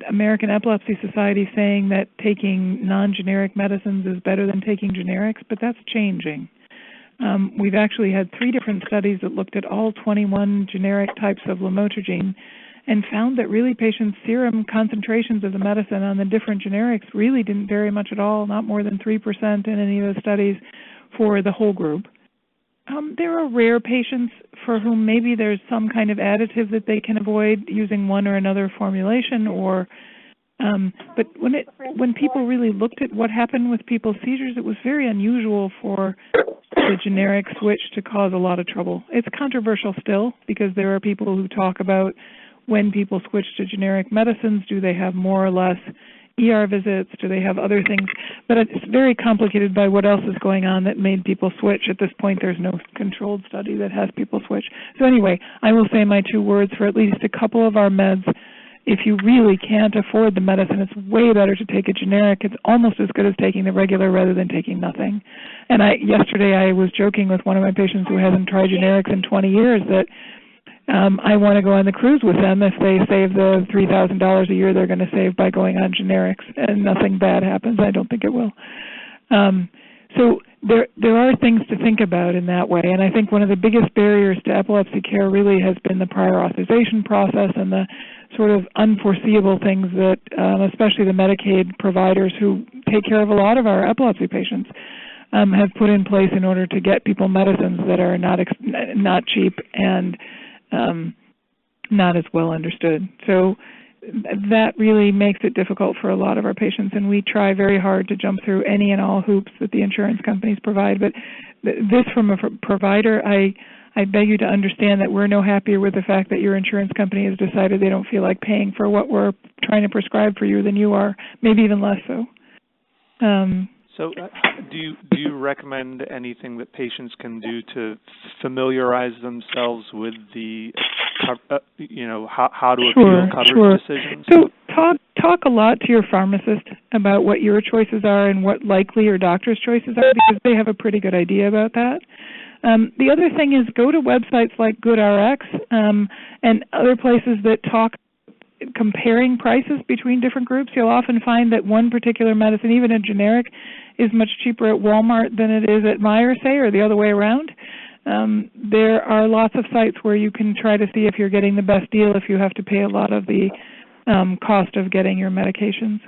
American Epilepsy Society saying that taking non-generic medicines is better than taking generics, but that's changing. We've actually had 3 different studies that looked at all 21 generic types of lamotrigine and found that really patients' serum concentrations of the medicine on the different generics really didn't vary much at all, not more than 3% in any of those studies for the whole group. There are rare patients for whom maybe there's some kind of additive that they can avoid using one or another formulation, but when people really looked at what happened with people's seizures, it was very unusual for the generic switch to cause a lot of trouble. It's controversial still, because there are people who talk about when people switch to generic medicines, do they have more or less ER visits? Do they have other things? But it's very complicated by what else is going on that made people switch. At this point, there's no controlled study that has people switch. So anyway, I will say my 2 words for at least a couple of our meds. If you really can't afford the medicine, it's way better to take a generic. It's almost as good as taking the regular rather than taking nothing. And yesterday I was joking with one of my patients who hasn't tried generics in 20 years that I want to go on the cruise with them if they save the $3,000 a year they're going to save by going on generics, and nothing bad happens. I don't think it will. So there are things to think about in that way, and I think one of the biggest barriers to epilepsy care really has been the prior authorization process and the sort of unforeseeable things that especially the Medicaid providers who take care of a lot of our epilepsy patients have put in place in order to get people medicines that are not cheap and not as well understood. So that really makes it difficult for a lot of our patients, and we try very hard to jump through any and all hoops that the insurance companies provide. But this, from a provider, I beg you to understand that we're no happier with the fact that your insurance company has decided they don't feel like paying for what we're trying to prescribe for you than you are, maybe even less so. So do you recommend anything that patients can do to familiarize themselves with the, how to appeal coverage decisions? So talk a lot to your pharmacist about what your choices are and what likely your doctor's choices are, because they have a pretty good idea about that. The other thing is go to websites like GoodRx and other places that talk comparing prices between different groups. You'll often find that one particular medicine, even a generic, is much cheaper at Walmart than it is at Meijer, say, or the other way around. There are lots of sites where you can try to see if you're getting the best deal if you have to pay a lot of the cost of getting your medications.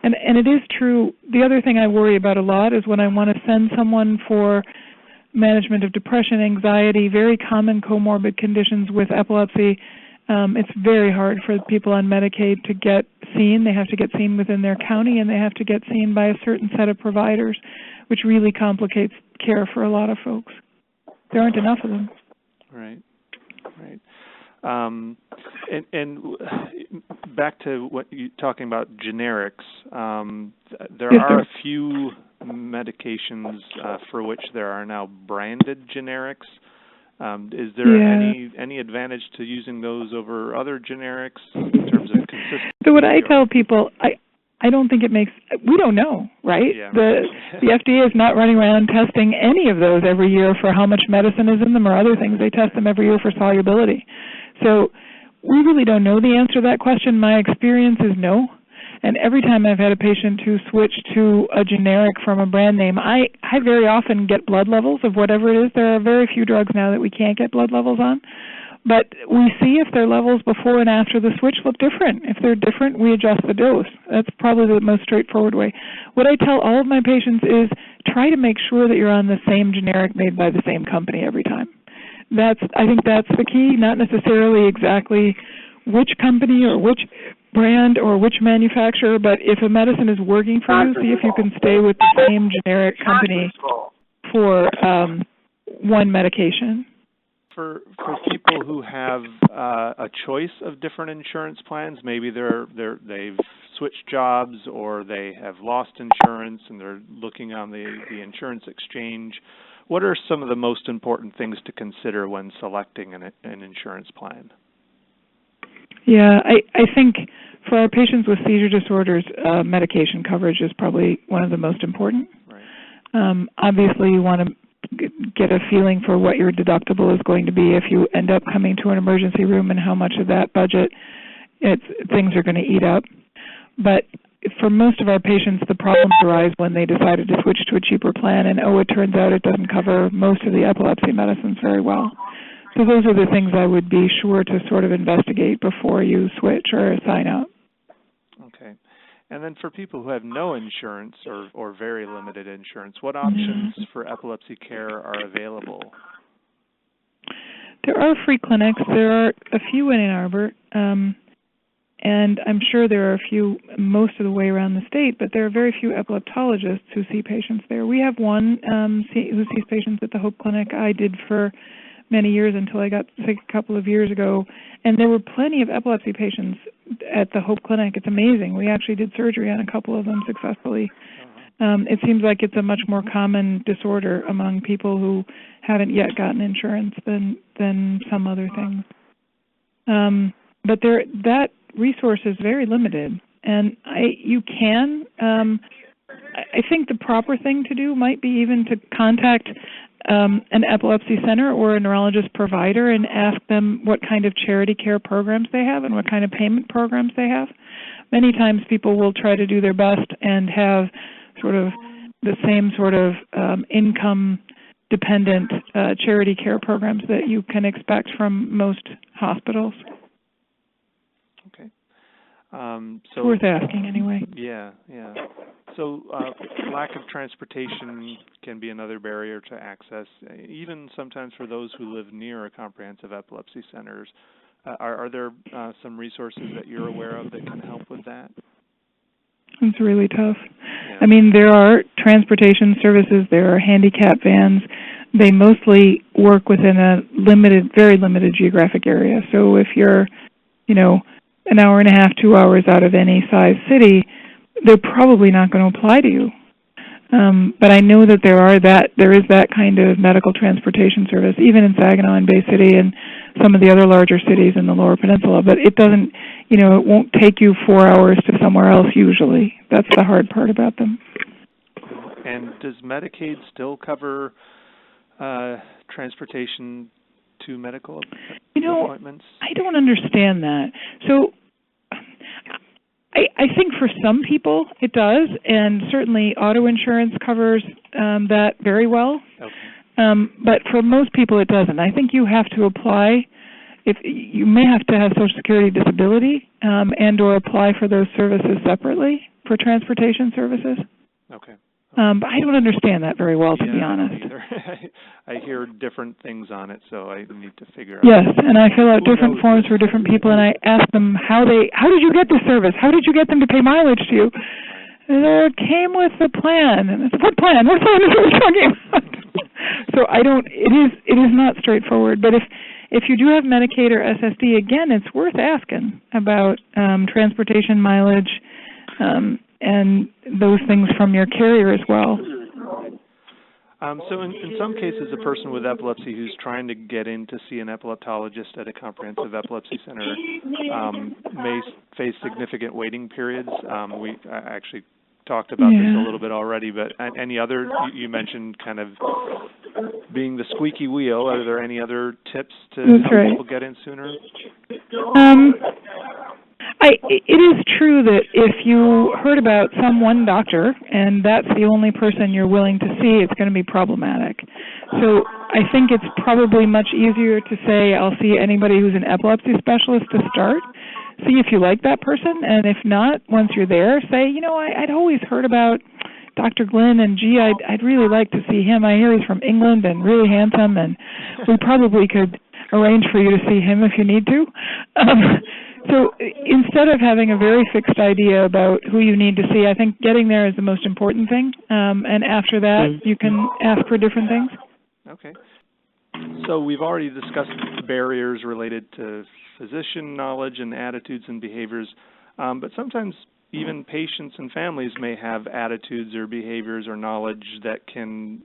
And it is true. The other thing I worry about a lot is when I want to send someone for management of depression, anxiety, very common comorbid conditions with epilepsy. It's very hard for people on Medicaid to get seen. They have to get seen within their county, and they have to get seen by a certain set of providers, which really complicates care for a lot of folks. There aren't enough of them. Right. And back to what you're talking about, generics. There are a few medications for which there are now branded generics. Is there any advantage to using those over other generics in terms of consistency? So what I tell people, I don't think it makes, we don't know, right? Yeah. The FDA is not running around testing any of those every year for how much medicine is in them or other things. They test them every year for solubility. So we really don't know the answer to that question. My experience is no. And every time I've had a patient who switched to a generic from a brand name, I very often get blood levels of whatever it is. There are very few drugs now that we can't get blood levels on. But we see if their levels before and after the switch look different. If they're different, we adjust the dose. That's probably the most straightforward way. What I tell all of my patients is try to make sure that you're on the same generic made by the same company every time. I think that's the key, not necessarily exactly which company or which brand or which manufacturer, but if a medicine is working for you, see if you can stay with the same generic company for one medication. For people who have a choice of different insurance plans, maybe they've switched jobs or they have lost insurance and they're looking on the insurance exchange, what are some of the most important things to consider when selecting an insurance plan? Yeah, I think for our patients with seizure disorders, medication coverage is probably one of the most important. Right. Obviously, you want to get a feeling for what your deductible is going to be if you end up coming to an emergency room and how much of that budget things are going to eat up. But for most of our patients, the problems arise when they decided to switch to a cheaper plan and, it turns out it doesn't cover most of the epilepsy medicines very well. So those are the things I would be sure to sort of investigate before you switch or sign up. Okay. And then for people who have no insurance or very limited insurance, what options for epilepsy care are available? There are free clinics. There are a few in Ann Arbor, and I'm sure there are a few most of the way around the state, but there are very few epileptologists who see patients there. We have one who sees patients at the Hope Clinic. I did for many years until I got sick a couple of years ago, and there were plenty of epilepsy patients at the Hope Clinic. It's amazing. We actually did surgery on a couple of them successfully. It seems like it's a much more common disorder among people who haven't yet gotten insurance than some other things. But that resource is very limited, and I think the proper thing to do might be even to contact an epilepsy center or a neurologist provider and ask them what kind of charity care programs they have and what kind of payment programs they have. Many times people will try to do their best and have sort of the same sort of income-dependent charity care programs that you can expect from most hospitals. Okay. It's worth asking anyway. Yeah. So lack of transportation can be another barrier to access, even sometimes for those who live near a comprehensive epilepsy centers. Are there some resources that you're aware of that can help with that? It's really tough. Yeah. I mean, there are transportation services, there are handicap vans. They mostly work within a very limited geographic area. So if you're, an hour and a half, 2 hours out of any size city, they're probably not going to apply to you. But I know that there is that kind of medical transportation service, even in Saginaw and Bay City and some of the other larger cities in the Lower Peninsula. But it doesn't, it won't take you 4 hours to somewhere else usually. That's the hard part about them. And does Medicaid still cover transportation to medical appointments? I don't understand that. So I think for some people it does, and certainly auto insurance covers that very well. Okay. But for most people it doesn't. I think you have to apply. If you may have to have Social Security disability and or apply for those services separately for transportation services. Okay. But I don't understand that very well, to be honest. I hear different things on it, so I need to figure out. Yes, and I fill out different forms for different people, and I ask them how did you get this service? How did you get them to pay mileage to you? And it came with the plan. And I said, what plan? What plan is we talking about? So it is not straightforward. But if you do have Medicaid or SSD, again, it's worth asking about transportation mileage, and those things from your carrier as well. So in some cases, a person with epilepsy who's trying to get in to see an epileptologist at a comprehensive epilepsy center may face significant waiting periods. We actually talked about this a little bit already, but any other, you mentioned kind of being the squeaky wheel, are there any other tips to help people get in sooner? It is true that if you heard about one doctor and that's the only person you're willing to see, it's going to be problematic. So I think it's probably much easier to say, I'll see anybody who's an epilepsy specialist to start. See if you like that person, and if not, once you're there, say, I'd always heard about Dr. Glynn, and gee, I'd really like to see him. I hear he's from England and really handsome, and we probably could arrange for you to see him if you need to. So instead of having a very fixed idea about who you need to see, I think getting there is the most important thing, and after that, you can ask for different things. Okay. So we've already discussed barriers related to physician knowledge and attitudes and behaviors, but sometimes even patients and families may have attitudes or behaviors or knowledge that can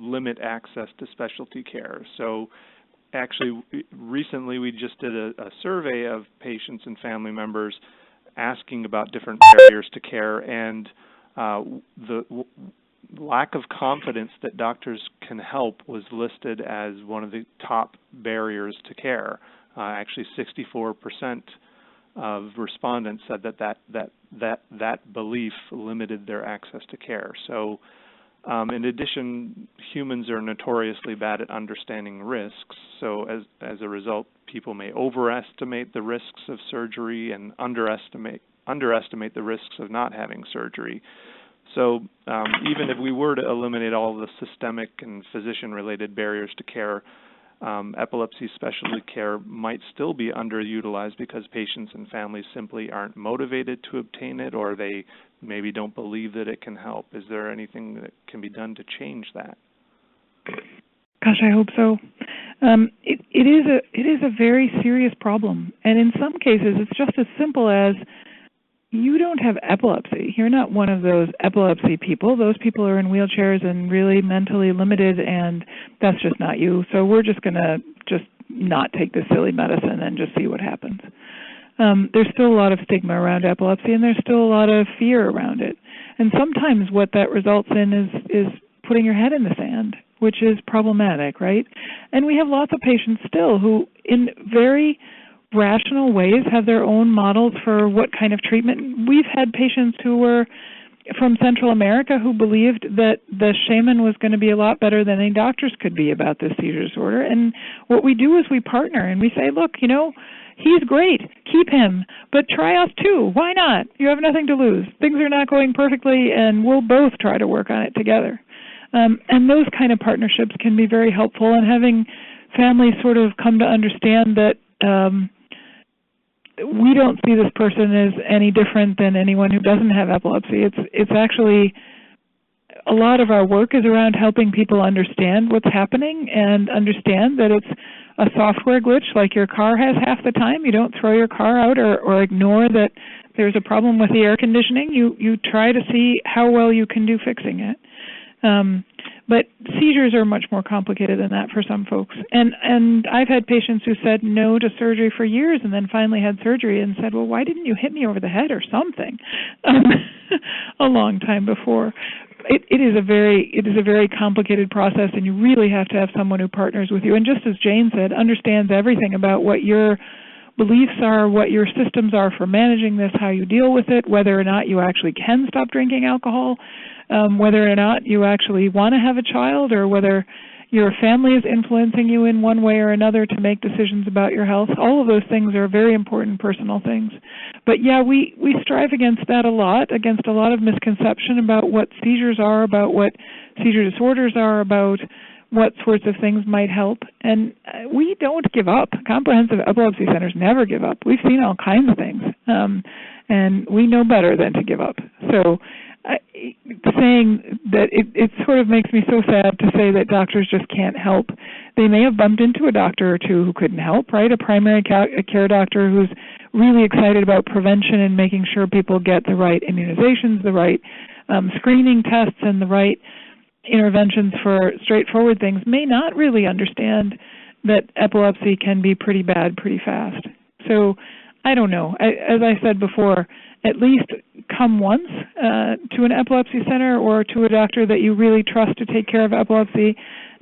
limit access to specialty care. So actually, recently we just did a survey of patients and family members asking about different barriers to care, and the lack of confidence that doctors can help was listed as one of the top barriers to care. Actually, 64% of respondents said that belief limited their access to care. So, in addition, humans are notoriously bad at understanding risks. So, as a result, people may overestimate the risks of surgery and underestimate the risks of not having surgery. So, even if we were to eliminate all the systemic and physician-related barriers to care, epilepsy specialty care might still be underutilized because patients and families simply aren't motivated to obtain it, or they maybe don't believe that it can help. Is there anything that can be done to change that? Gosh, I hope so. It is a very serious problem, and in some cases it's just as simple as you don't have epilepsy. You're not one of those epilepsy people. Those people are in wheelchairs and really mentally limited, and that's just not you. So we're just going to not take this silly medicine and just see what happens. There's still a lot of stigma around epilepsy, and there's still a lot of fear around it. And sometimes what that results in is putting your head in the sand, which is problematic, right? And we have lots of patients still who, in very rational ways, have their own models for what kind of treatment. We've had patients who were from Central America who believed that the shaman was going to be a lot better than any doctors could be about this seizure disorder. And what we do is we partner and we say, look, he's great. Keep him. But try us too. Why not? You have nothing to lose. Things are not going perfectly, and we'll both try to work on it together. And those kind of partnerships can be very helpful, and having families sort of come to understand that we don't see this person as any different than anyone who doesn't have epilepsy. It's actually, a lot of our work is around helping people understand what's happening and understand that it's a software glitch like your car has half the time. You don't throw your car out or ignore that there's a problem with the air conditioning. You try to see how well you can do fixing it. But seizures are much more complicated than that for some folks. And I've had patients who said no to surgery for years and then finally had surgery and said, well, why didn't you hit me over the head or something a long time before? It is a very complicated process, and you really have to have someone who partners with you. And just as Jane said, understands everything about what your beliefs are, what your systems are for managing this, how you deal with it, whether or not you actually can stop drinking alcohol, whether or not you actually want to have a child, or whether your family is influencing you in one way or another to make decisions about your health. All of those things are very important personal things. But yeah, we strive against that a lot, against a lot of misconception about what seizures are, about what seizure disorders are, about what sorts of things might help. And we don't give up. Comprehensive epilepsy centers never give up. We've seen all kinds of things, and we know better than to give up. So saying that it sort of makes me so sad to say that doctors just can't help. They may have bumped into a doctor or two who couldn't help, right? A primary care doctor who's really excited about prevention and making sure people get the right immunizations, the right screening tests, and the right interventions for straightforward things, may not really understand that epilepsy can be pretty bad pretty fast. So I don't know. As I said before, at least come once to an epilepsy center or to a doctor that you really trust to take care of epilepsy.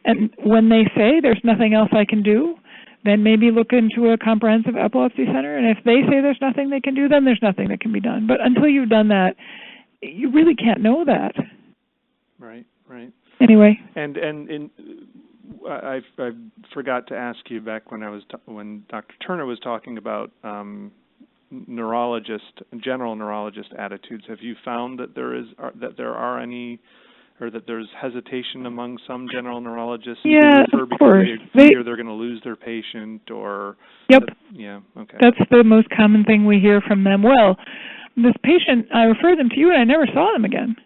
And when they say there's nothing else I can do, then maybe look into a comprehensive epilepsy center. And if they say there's nothing they can do, then there's nothing that can be done. But until you've done that, you really can't know that. Right. Anyway. And I forgot to ask you back when Dr. Turner was talking about general neurologist attitudes. Have you found that there's hesitation among some general neurologists? Yeah, of course. They fear they're going to lose their patient, or yep. Okay. That's the most common thing we hear from them. Well, this patient, I referred them to you, and I never saw them again.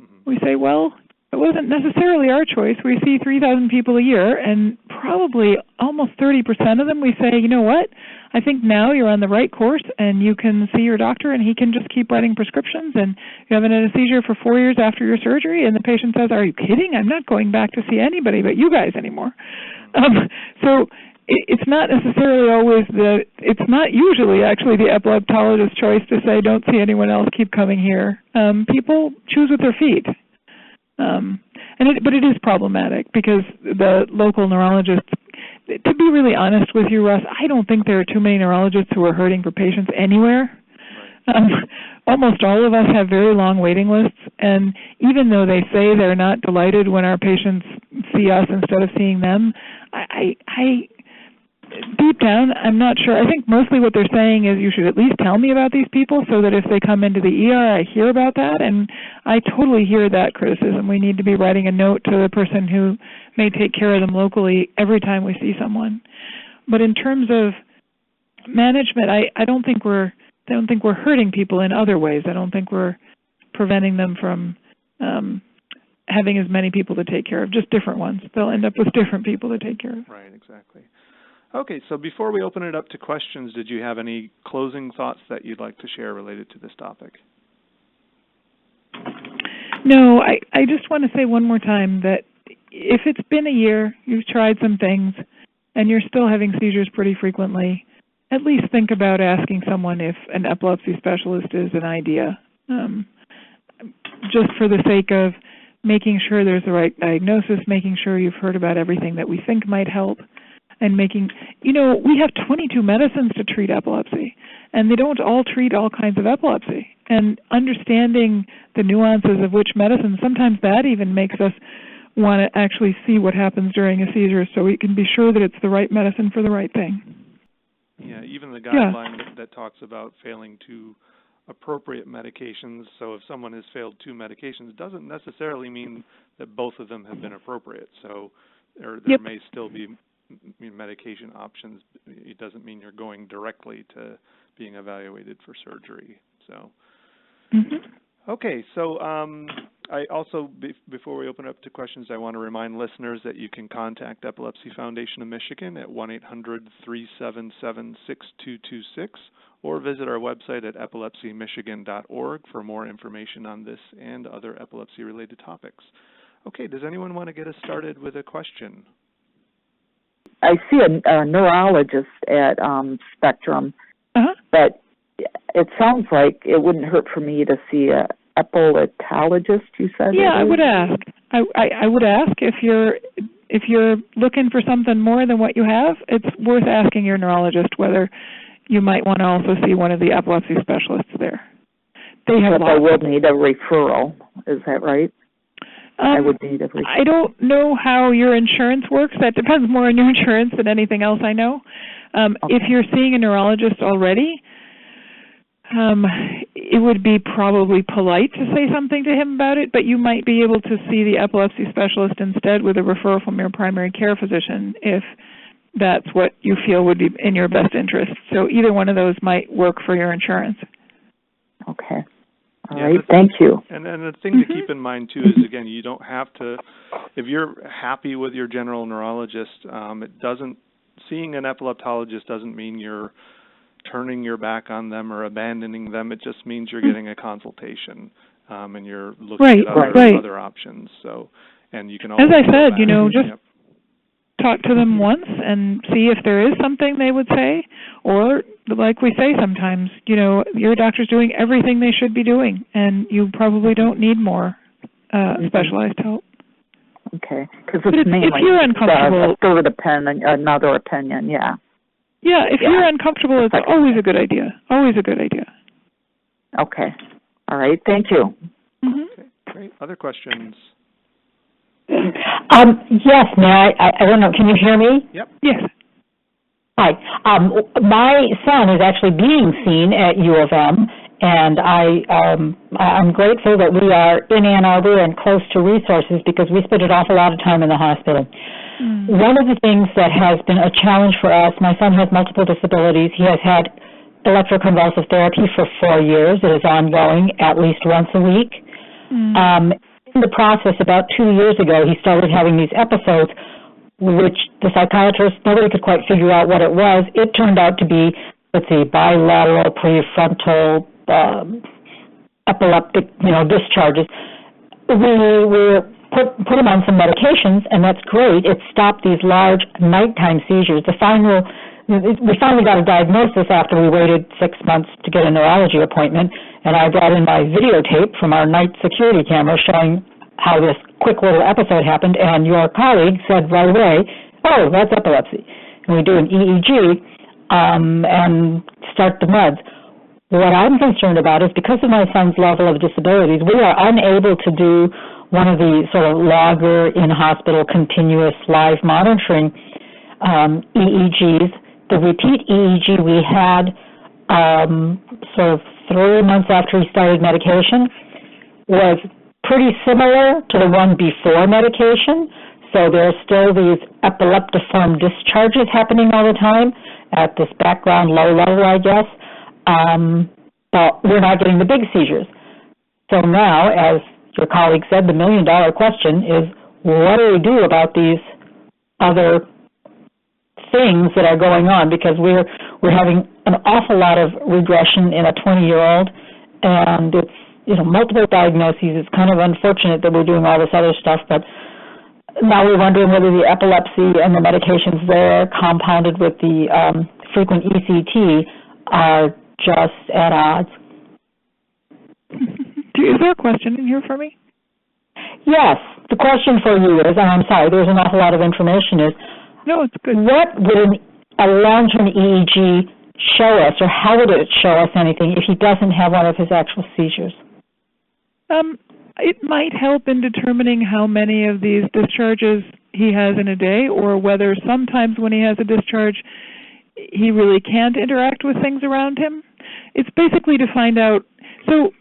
Mm-hmm. We say, well, it wasn't necessarily our choice. We see 3,000 people a year, and probably almost 30% of them we say, you know what, I think now you're on the right course, and you can see your doctor, and he can just keep writing prescriptions, and you haven't had a seizure for 4 years after your surgery, and the patient says, are you kidding? I'm not going back to see anybody but you guys anymore. So it's not necessarily it's not usually actually the epileptologist's choice to say, don't see anyone else, keep coming here. People choose with their feet. But it is problematic because the local neurologists, to be really honest with you, Russ, I don't think there are too many neurologists who are hurting for patients anywhere. Almost all of us have very long waiting lists, and even though they say they're not delighted when our patients see us instead of seeing them, I deep down, I'm not sure. I think mostly what they're saying is you should at least tell me about these people so that if they come into the ER, I hear about that, and I totally hear that criticism. We need to be writing a note to the person who may take care of them locally every time we see someone. But in terms of management, I don't think we're hurting people in other ways. I don't think we're preventing them from having as many people to take care of, just different ones. They'll end up with different people to take care of. Right, exactly. Okay, so before we open it up to questions, did you have any closing thoughts that you'd like to share related to this topic? No, I just want to say one more time that if it's been a year, you've tried some things, and you're still having seizures pretty frequently, at least think about asking someone if an epilepsy specialist is an idea, just for the sake of making sure there's the right diagnosis, making sure you've heard about everything that we think might help, and we have 22 medicines to treat epilepsy, and they don't all treat all kinds of epilepsy. And understanding the nuances of which medicine, sometimes that even makes us want to actually see what happens during a seizure so we can be sure that it's the right medicine for the right thing. Yeah, even the guideline that talks about failing 2 appropriate medications. So if someone has failed 2 medications, it doesn't necessarily mean that both of them have been appropriate. So there may still be medication options. It doesn't mean you're going directly to being evaluated for surgery. So, okay. So I also, before we open up to questions, I want to remind listeners that you can contact Epilepsy Foundation of Michigan at 1-800-377-6226 or visit our website at epilepsymichigan.org for more information on this and other epilepsy-related topics. Okay. Does anyone want to get us started with a question? I see a neurologist at Spectrum, but it sounds like it wouldn't hurt for me to see an epileptologist, you said? Yeah, I would ask. I would ask if you're looking for something more than what you have, it's worth asking your neurologist whether you might want to also see one of the epilepsy specialists there. They have I will need a referral, is that right? I would need a referral. I don't know how your insurance works. That depends more on your insurance than anything else I know. If you're seeing a neurologist already, it would be probably polite to say something to him about it, but you might be able to see the epilepsy specialist instead with a referral from your primary care physician if that's what you feel would be in your best interest. So either one of those might work for your insurance. Okay. All right, thank you. And the thing to keep in mind, too, is, again, you don't have to, if you're happy with your general neurologist, seeing an epileptologist doesn't mean you're turning your back on them or abandoning them. It just means you're getting a consultation and you're looking at other options. So, and you can always, as I said, just talk to them once and see if there is something they would say, or like we say sometimes, your doctor's doing everything they should be doing, and you probably don't need more specialized help. Okay, because it's mainly if you're uncomfortable, a third opinion, another opinion, yeah. Yeah, if you're uncomfortable, it's always a good idea. Always a good idea. Okay. All right. Thank you. Mm-hmm. Okay, great. Other questions? Yes, may I don't know, can you hear me? Yep. Yes. Hi. My son is actually being seen at U of M, and I'm grateful that we are in Ann Arbor and close to resources because we spend an awful lot of time in the hospital. Mm. One of the things that has been a challenge for us, my son has multiple disabilities. He has had electroconvulsive therapy for 4 years. It is ongoing at least once a week. Mm. In the process, about 2 years ago, he started having these episodes, which the psychiatrist, nobody could quite figure out what it was. It turned out to be, bilateral prefrontal epileptic, discharges. We put him on some medications, and that's great. It stopped these large nighttime seizures. We finally got a diagnosis after we waited 6 months to get a neurology appointment, and I brought in my videotape from our night security camera showing how this quick little episode happened, and your colleague said right away, oh, that's epilepsy. And we do an EEG and start the meds. What I'm concerned about is because of my son's level of disabilities, we are unable to do one of the sort of logger in-hospital continuous live monitoring EEGs. The repeat EEG we had sort of 3 months after he started medication was pretty similar to the one before medication. So there are still these epileptiform discharges happening all the time at this background low level, I guess. But we're not getting the big seizures. So now, as your colleague said, the million-dollar question is, what do we do about these other things that are going on? Because we're having an awful lot of regression in a 20-year-old, and it's multiple diagnoses. It's kind of unfortunate that we're doing all this other stuff, but now we're wondering whether the epilepsy and the medications there, compounded with the frequent ECT, are just at odds. Is there a question in here for me? Yes. The question for you is, and I'm sorry, there's an awful lot of information, is no, it's good. What would a long-term EEG show us, or how would it show us anything if he doesn't have one of his actual seizures? It might help in determining how many of these discharges he has in a day, or whether sometimes when he has a discharge, he really can't interact with things around him. It's basically to find out. So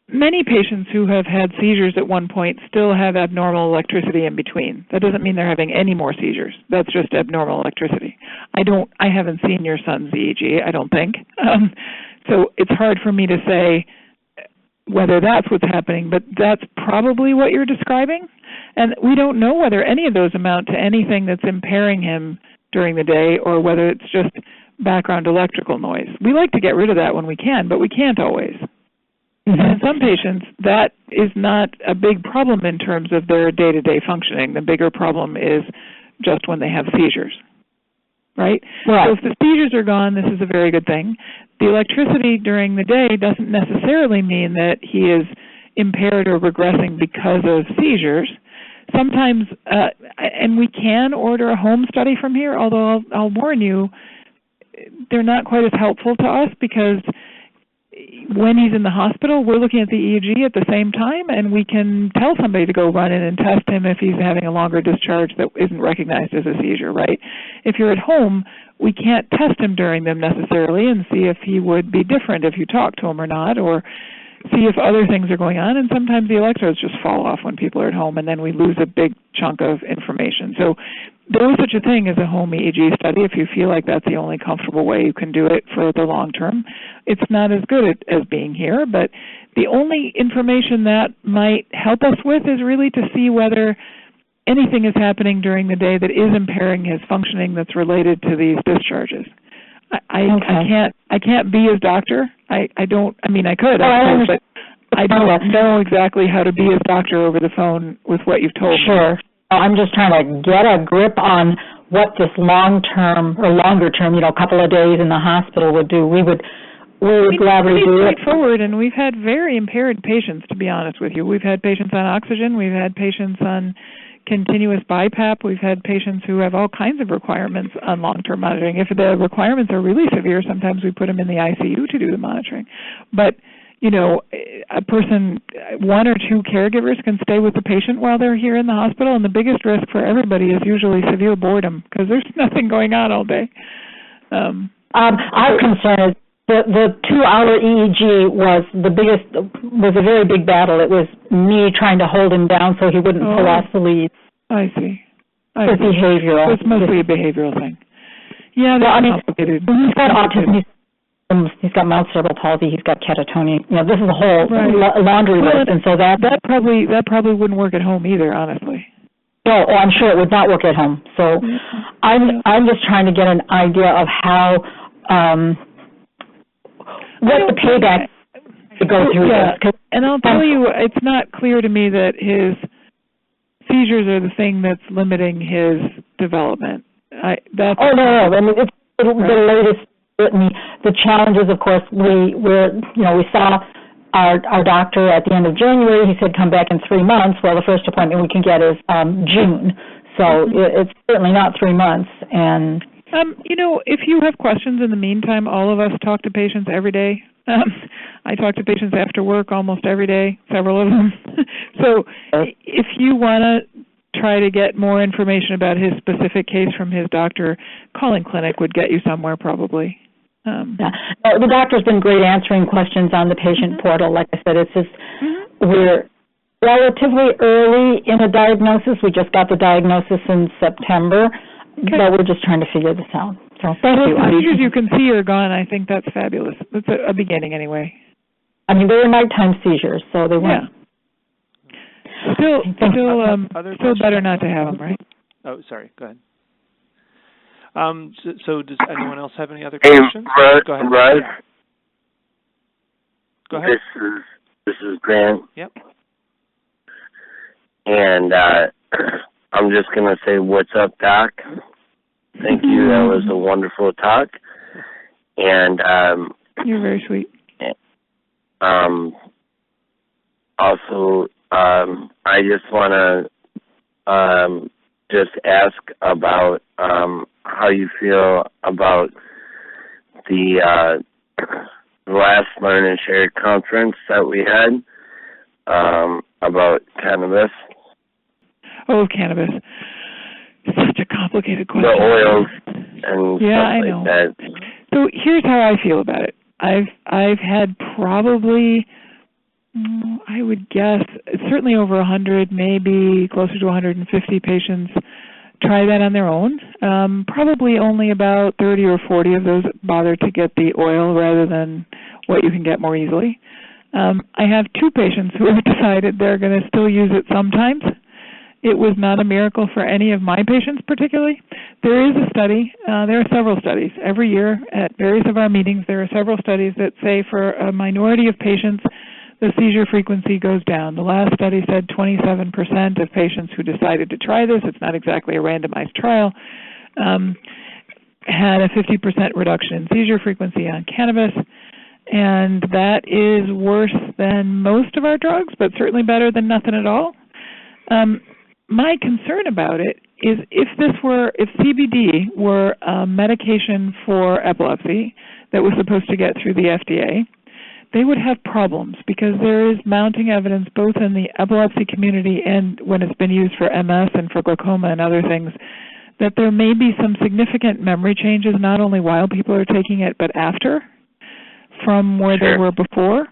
many patients who have had seizures at one point still have abnormal electricity in between. That doesn't mean they're having any more seizures. That's just abnormal electricity. I haven't seen your son's EEG, I don't think. So it's hard for me to say whether that's what's happening, but that's probably what you're describing. And we don't know whether any of those amount to anything that's impairing him during the day, or whether it's just background electrical noise. We like to get rid of that when we can, but we can't always. Mm-hmm. And in some patients, that is not a big problem in terms of their day-to-day functioning. The bigger problem is just when they have seizures, right? So if the seizures are gone, this is a very good thing. The electricity during the day doesn't necessarily mean that he is impaired or regressing because of seizures. Sometimes, and we can order a home study from here, although I'll warn you, they're not quite as helpful to us because when he's in the hospital, we're looking at the EEG at the same time, and we can tell somebody to go run in and test him if he's having a longer discharge that isn't recognized as a seizure, right? If you're at home, we can't test him during them necessarily and see if he would be different if you talk to him or not, or see if other things are going on, and sometimes the electrodes just fall off when people are at home, and then we lose a big chunk of information. So there is such a thing as a home EEG study if you feel like that's the only comfortable way you can do it for the long term. It's not as good as being here, but the only information that might help us with is really to see whether anything is happening during the day that is impairing his functioning that's related to these discharges. I can't be his doctor. I could, but I don't know exactly how to be his doctor over the phone with what you've told me. Sure. I'm just trying to get a grip on what this long-term or longer-term, a couple of days in the hospital would do, we would gladly do it. It's straightforward, and we've had very impaired patients, to be honest with you. We've had patients on oxygen. We've had patients on continuous BiPAP. We've had patients who have all kinds of requirements on long-term monitoring. If the requirements are really severe, sometimes we put them in the ICU to do the monitoring. But, a person, one or two caregivers can stay with the patient while they're here in the hospital, and the biggest risk for everybody is usually severe boredom because there's nothing going on all day. Our concern is the 2-hour EEG was a very big battle. It was me trying to hold him down so he wouldn't pull off the lead. I see. It's behavioral. It's mostly a behavioral thing. Yeah, complicated. He's got autism. He's got mild cerebral palsy. He's got catatonia. This is a whole laundry list, and so that probably wouldn't work at home either, honestly. No, I'm sure it would not work at home. So, I'm just trying to get an idea of how what the payback to go through this. And I'll tell you, it's not clear to me that his seizures are the thing that's limiting his development. No. I mean, it's the latest. The challenges, of course, we saw our doctor at the end of January. He said come back in 3 months. Well, the first appointment we can get is June, so it's certainly not 3 months. And if you have questions in the meantime, all of us talk to patients every day. I talk to patients after work almost every day, several of them. So if you want to try to get more information about his specific case from his doctor, calling clinic would get you somewhere probably. The doctor's been great answering questions on the patient portal. Like I said, it's just we're relatively early in a diagnosis. We just got the diagnosis in September, but we're just trying to figure this out. So thank you. The seizures you can see are gone. I think that's fabulous. That's a beginning anyway. I mean, they were nighttime seizures, so they weren't. Still better not to have them, right? Oh, sorry. Go ahead. So does anyone else have any other questions? Go ahead. Rod. Go ahead. This is Grant. Yep. And I'm just gonna say, what's up, Doc? Thank you. That was a wonderful talk. And you're very sweet. Also, I just want to just ask about how you feel about the last Learn and Share conference that we had about cannabis. Oh, cannabis. Such a complicated question. The oils and stuff like that. So here's how I feel about it. I've had probably, I would guess, certainly over 100, maybe closer to 150 patients try that on their own. Probably only about 30 or 40 of those bother to get the oil rather than what you can get more easily. I have 2 patients who have decided they're going to still use it sometimes. It was not a miracle for any of my patients particularly. There is a study, there are several studies. Every year at various of our meetings, there are several studies that say for a minority of patients, the seizure frequency goes down. The last study said 27% of patients who decided to try this, it's not exactly a randomized trial, had a 50% reduction in seizure frequency on cannabis. And that is worse than most of our drugs, but certainly better than nothing at all. My concern about it is if CBD were a medication for epilepsy that was supposed to get through the FDA, they would have problems because there is mounting evidence both in the epilepsy community and when it's been used for MS and for glaucoma and other things that there may be some significant memory changes not only while people are taking it but after from where they were before.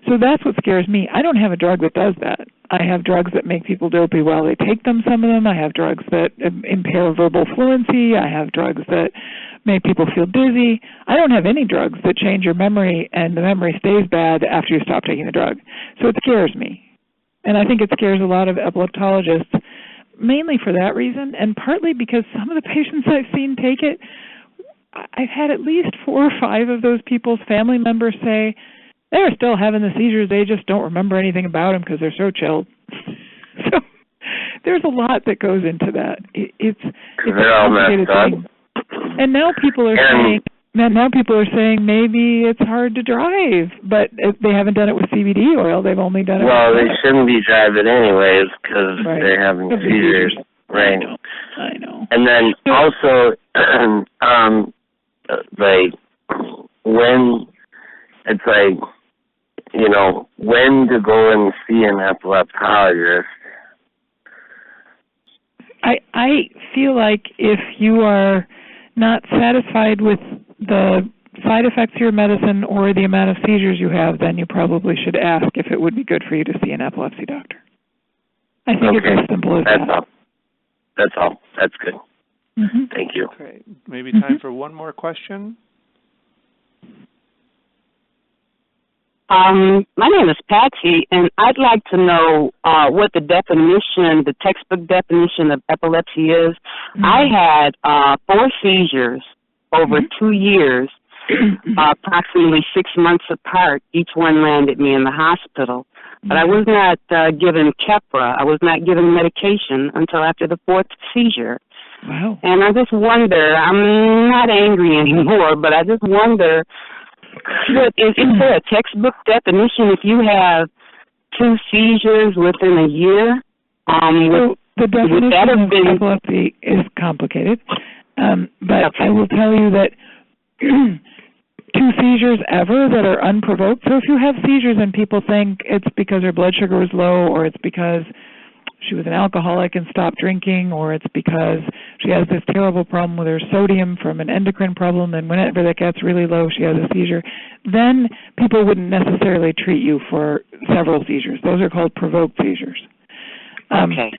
So that's what scares me. I don't have a drug that does that. I have drugs that make people dopey while they take them, some of them. I have drugs that impair verbal fluency. I have drugs that make people feel dizzy. I don't have any drugs that change your memory and the memory stays bad after you stop taking the drug. So it scares me. And I think it scares a lot of epileptologists, mainly for that reason, and partly because some of the patients I've seen take it, I've had at least 4 or 5 of those people's family members say, they're still having the seizures, they just don't remember anything about them because they're so chilled. So there's a lot that goes into that. It's a all complicated thing. And now people are saying maybe it's hard to drive, but if they haven't done it with CBD oil. They've only done it. Well, they shouldn't be driving anyways because they're having seizures. Right. I know. And then also, like when it's like, you know, when to go and see an epileptologist. I feel like if you are not satisfied with the side effects of your medicine or the amount of seizures you have, then you probably should ask if it would be good for you to see an epilepsy doctor. I think it's as simple as that. That's all. That's good. Mm-hmm. Thank you. Great. Maybe time for one more question. My name is Patsy, and I'd like to know what the textbook definition of epilepsy is. Mm-hmm. I had 4 seizures over 2 years, approximately 6 months apart. Each one landed me in the hospital. But I was not given Keppra. I was not given medication until after the 4th seizure. Wow. And I just wonder, I'm not angry anymore, but I just wonder, is there a textbook definition if you have 2 seizures within a year? So the definition of epilepsy is complicated, but I will tell you that 2 seizures ever that are unprovoked. So if you have seizures and people think it's because her blood sugar was low, or it's because she was an alcoholic and stopped drinking, or it's because she has this terrible problem with her sodium from an endocrine problem, and whenever that gets really low, she has a seizure, then people wouldn't necessarily treat you for several seizures. Those are called provoked seizures. Okay.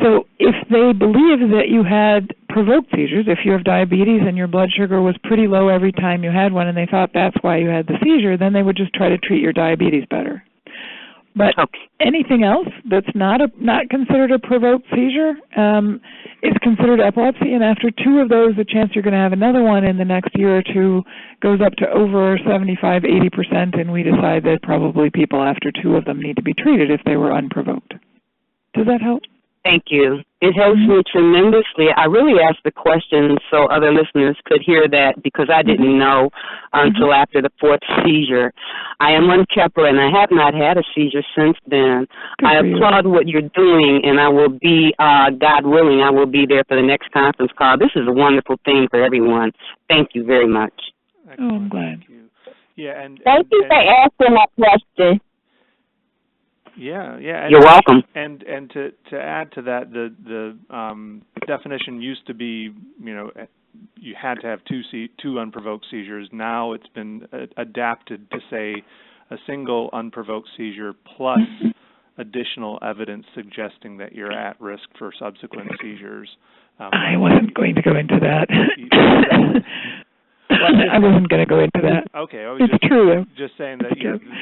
So if they believe that you had provoked seizures, if you have diabetes and your blood sugar was pretty low every time you had one and they thought that's why you had the seizure, then they would just try to treat your diabetes better. But anything else that's not considered a provoked seizure is considered epilepsy, and after 2 of those, the chance you're going to have another one in the next year or 2 goes up to over 75, 80%, and we decide that probably people after 2 of them need to be treated if they were unprovoked. Does that help? Thank you. It helps me tremendously. I really asked the question so other listeners could hear that, because I didn't know until after the 4th seizure. I am on Keppra, and I have not had a seizure since then. I applaud what you're doing, and I will be, God willing, I will be there for the next conference call. This is a wonderful thing for everyone. Thank you very much. Excellent. Oh, I'm glad. Thank you. Yeah, Thank you for asking that question. Yeah. You're welcome. And to add to that, the definition used to be, you had to have 2 unprovoked seizures. Now it's been adapted to say a single unprovoked seizure plus additional evidence suggesting that you're at risk for subsequent seizures. I wasn't going to go into that. I wasn't going to go into that. Okay, I was true. Just saying that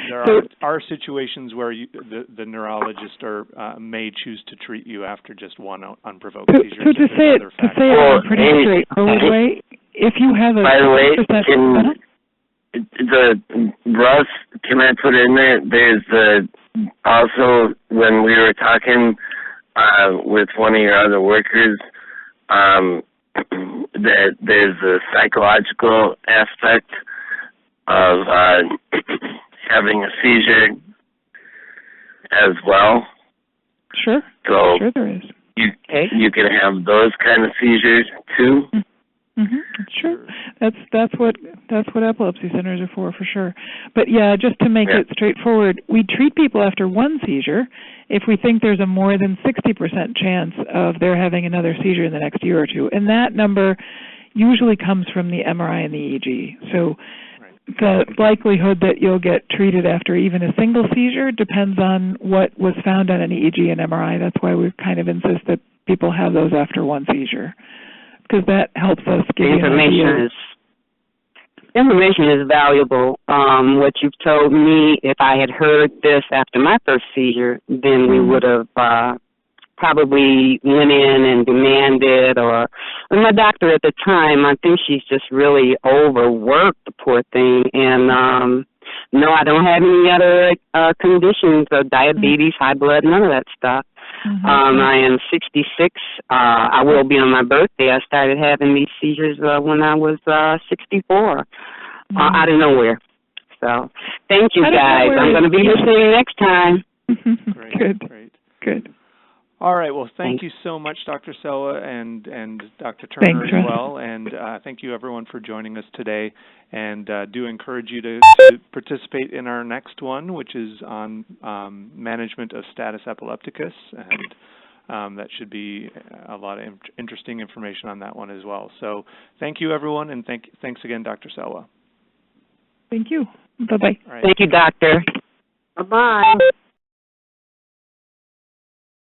there are situations where the neurologist may choose to treat you after just 1 unprovoked seizure. So to say it in a pretty straightforward way, if you have a... By the way, Russ, can I put in there? There's also when we were talking with one of your other workers, that there's a psychological aspect of having a seizure as well. Sure. So sure there is. You can have those kind of seizures too. Sure. That's what epilepsy centers are for sure. But yeah, just to make it straightforward, we treat people after 1 seizure if we think there's a more than 60% chance of their having another seizure in the next year or 2. And that number usually comes from the MRI and the EEG. So the likelihood that you'll get treated after even a single seizure depends on what was found on an EEG and MRI. That's why we kind of insist that people have those after 1 seizure, because that helps us give you an idea. Information is valuable. What you've told me, if I had heard this after my first seizure, then we would have probably went in and demanded, and my doctor at the time, I think she's just really overworked, the poor thing, and no, I don't have any other conditions of diabetes, high blood, none of that stuff. I am 66. I will be on my birthday. I started having these seizures when I was 64, out of nowhere. So thank you, guys. I'm going to be listening next time. Good. All right. Well, thank you so much, Dr. Selwa and Dr. Turner as well. And thank you, everyone, for joining us today. And do encourage you to participate in our next one, which is on management of status epilepticus. And that should be a lot of interesting information on that one as well. So thank you, everyone. And thanks again, Dr. Selwa. Thank you. Bye-bye. Right. Thank you, doctor. Bye-bye.